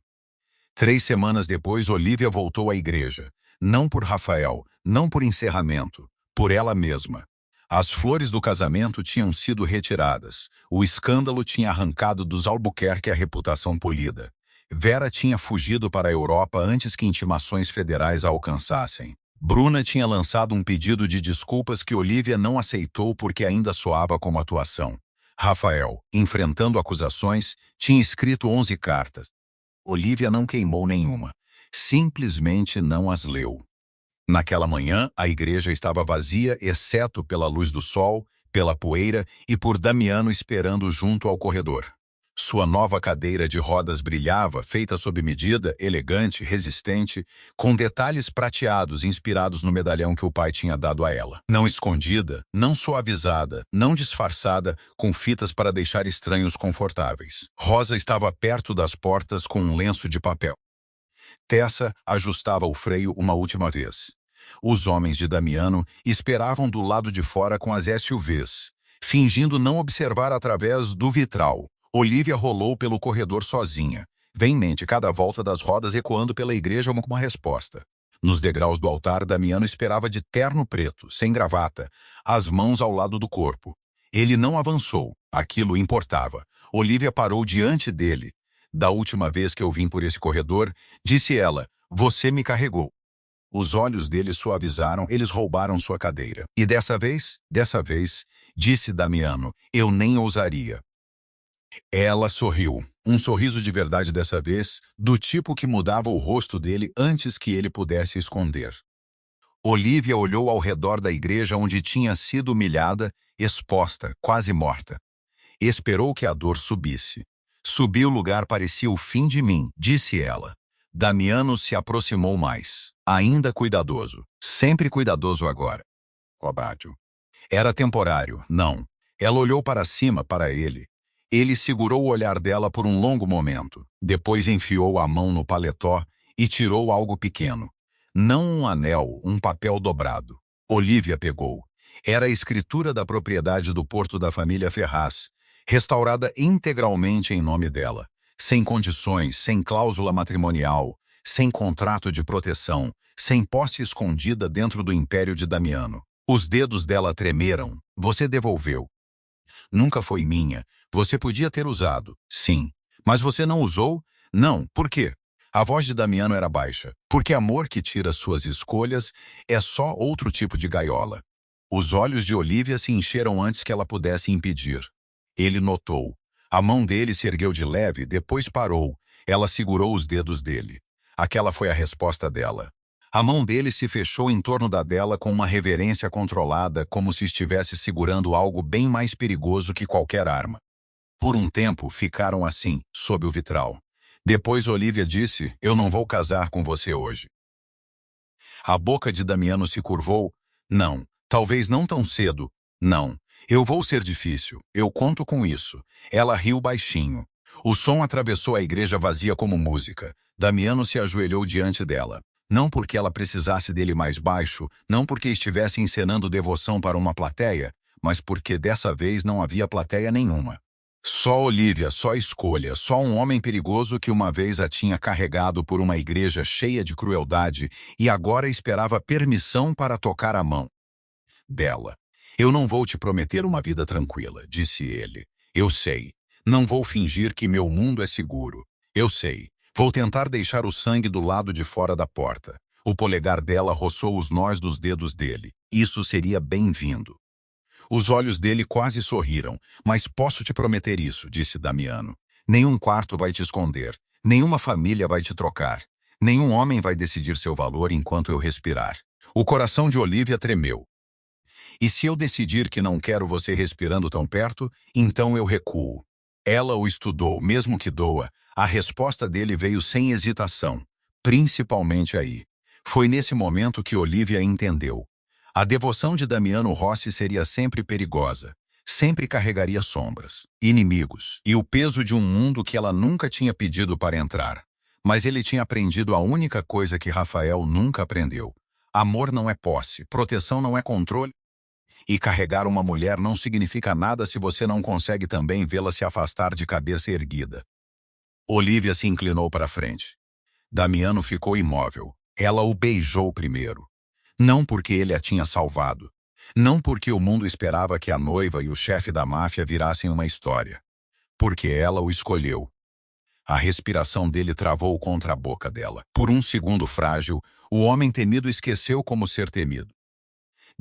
3 semanas depois, Olivia voltou à igreja. Não por Rafael, não por encerramento, por ela mesma. As flores do casamento tinham sido retiradas. O escândalo tinha arrancado dos Albuquerque a reputação polida. Vera tinha fugido para a Europa antes que intimações federais a alcançassem. Bruna tinha lançado um pedido de desculpas que Olivia não aceitou porque ainda soava como atuação. Rafael, enfrentando acusações, tinha escrito 11 cartas. Olivia não queimou nenhuma. Simplesmente não as leu. Naquela manhã, a igreja estava vazia, exceto pela luz do sol, pela poeira e por Damiano esperando junto ao corredor. Sua nova cadeira de rodas brilhava, feita sob medida, elegante, resistente, com detalhes prateados inspirados no medalhão que o pai tinha dado a ela. Não escondida, não suavizada, não disfarçada, com fitas para deixar estranhos confortáveis. Rosa estava perto das portas com um lenço de papel. Tessa ajustava o freio uma última vez. Os homens de Damiano esperavam do lado de fora com as SUVs, fingindo não observar através do vitral. Olivia rolou pelo corredor sozinha, veemente cada volta das rodas ecoando pela igreja como uma resposta. Nos degraus do altar, Damiano esperava de terno preto, sem gravata, as mãos ao lado do corpo. Ele não avançou, aquilo importava. Olivia parou diante dele. Da última vez que eu vim por esse corredor, disse ela, você me carregou. Os olhos dele suavizaram, eles roubaram sua cadeira. E dessa vez, disse Damiano, eu nem ousaria. Ela sorriu, um sorriso de verdade dessa vez, do tipo que mudava o rosto dele antes que ele pudesse esconder. Olivia olhou ao redor da igreja onde tinha sido humilhada, exposta, quase morta. Esperou que a dor subisse. Subi o lugar parecia o fim de mim, disse ela. Damiano se aproximou mais, ainda cuidadoso, sempre cuidadoso agora. Obádio. Era temporário, não. Ela olhou para cima, para ele. Ele segurou o olhar dela por um longo momento. Depois enfiou a mão no paletó e tirou algo pequeno. Não um anel, um papel dobrado. Olivia pegou. Era a escritura da propriedade do porto da família Ferraz, restaurada integralmente em nome dela. Sem condições, sem cláusula matrimonial, sem contrato de proteção, sem posse escondida dentro do império de Damiano. Os dedos dela tremeram. Você devolveu. Nunca foi minha. Você podia ter usado. Sim. Mas você não usou? Não. Por quê? A voz de Damiano era baixa. Porque amor que tira suas escolhas é só outro tipo de gaiola. Os olhos de Olivia se encheram antes que ela pudesse impedir. Ele notou. A mão dele se ergueu de leve, depois parou. Ela segurou os dedos dele. Aquela foi a resposta dela. A mão dele se fechou em torno da dela com uma reverência controlada, como se estivesse segurando algo bem mais perigoso que qualquer arma. Por um tempo, ficaram assim, sob o vitral. Depois Olivia disse, eu não vou casar com você hoje. A boca de Damiano se curvou. Não, talvez não tão cedo. Não, eu vou ser difícil, eu conto com isso. Ela riu baixinho. O som atravessou a igreja vazia como música. Damiano se ajoelhou diante dela. Não porque ela precisasse dele mais baixo, não porque estivesse encenando devoção para uma plateia, mas porque dessa vez não havia plateia nenhuma. Só Olivia, só escolha, só um homem perigoso que uma vez a tinha carregado por uma igreja cheia de crueldade e agora esperava permissão para tocar a mão dela. Eu não vou te prometer uma vida tranquila, disse ele. Eu sei. Não vou fingir que meu mundo é seguro. Eu sei. Vou tentar deixar o sangue do lado de fora da porta. O polegar dela roçou os nós dos dedos dele. Isso seria bem-vindo. Os olhos dele quase sorriram. Mas posso te prometer isso, disse Damiano. Nenhum quarto vai te esconder. Nenhuma família vai te trocar. Nenhum homem vai decidir seu valor enquanto eu respirar. O coração de Olivia tremeu. E se eu decidir que não quero você respirando tão perto, então eu recuo. Ela o estudou, mesmo que doa. A resposta dele veio sem hesitação, principalmente aí. Foi nesse momento que Olivia entendeu. A devoção de Damiano Rossi seria sempre perigosa. Sempre carregaria sombras, inimigos e o peso de um mundo que ela nunca tinha pedido para entrar. Mas ele tinha aprendido a única coisa que Rafael nunca aprendeu. Amor não é posse, proteção não é controle. E carregar uma mulher não significa nada se você não consegue também vê-la se afastar de cabeça erguida. Olivia se inclinou para frente. Damiano ficou imóvel. Ela o beijou primeiro. Não porque ele a tinha salvado. Não porque o mundo esperava que a noiva e o chefe da máfia virassem uma história. Porque ela o escolheu. A respiração dele travou contra a boca dela. Por um segundo frágil, o homem temido esqueceu como ser temido.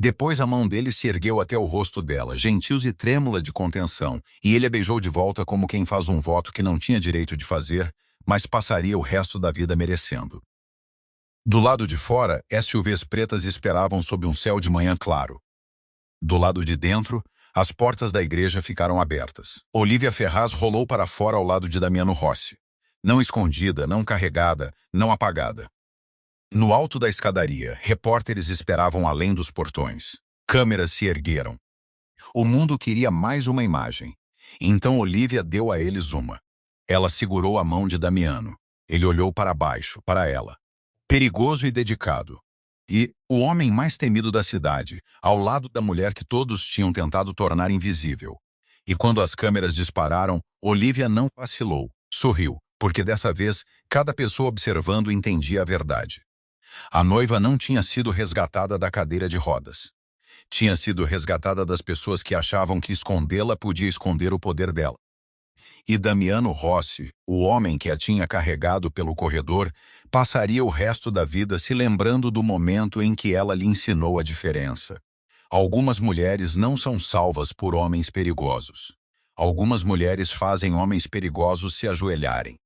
Depois a mão dele se ergueu até o rosto dela, gentil e trêmula de contenção, e ele a beijou de volta como quem faz um voto que não tinha direito de fazer, mas passaria o resto da vida merecendo. Do lado de fora, SUVs pretas esperavam sob um céu de manhã claro. Do lado de dentro, as portas da igreja ficaram abertas. Olivia Ferraz rolou para fora ao lado de Damiano Rossi. Não escondida, não carregada, não apagada. No alto da escadaria, repórteres esperavam além dos portões. Câmeras se ergueram. O mundo queria mais uma imagem. Então Olivia deu a eles uma. Ela segurou a mão de Damiano. Ele olhou para baixo, para ela. Perigoso e dedicado. E o homem mais temido da cidade, ao lado da mulher que todos tinham tentado tornar invisível. E quando as câmeras dispararam, Olivia não vacilou. Sorriu, porque dessa vez, cada pessoa observando entendia a verdade. A noiva não tinha sido resgatada da cadeira de rodas. Tinha sido resgatada das pessoas que achavam que escondê-la podia esconder o poder dela. E Damiano Rossi, o homem que a tinha carregado pelo corredor, passaria o resto da vida se lembrando do momento em que ela lhe ensinou a diferença. Algumas mulheres não são salvas por homens perigosos. Algumas mulheres fazem homens perigosos se ajoelharem.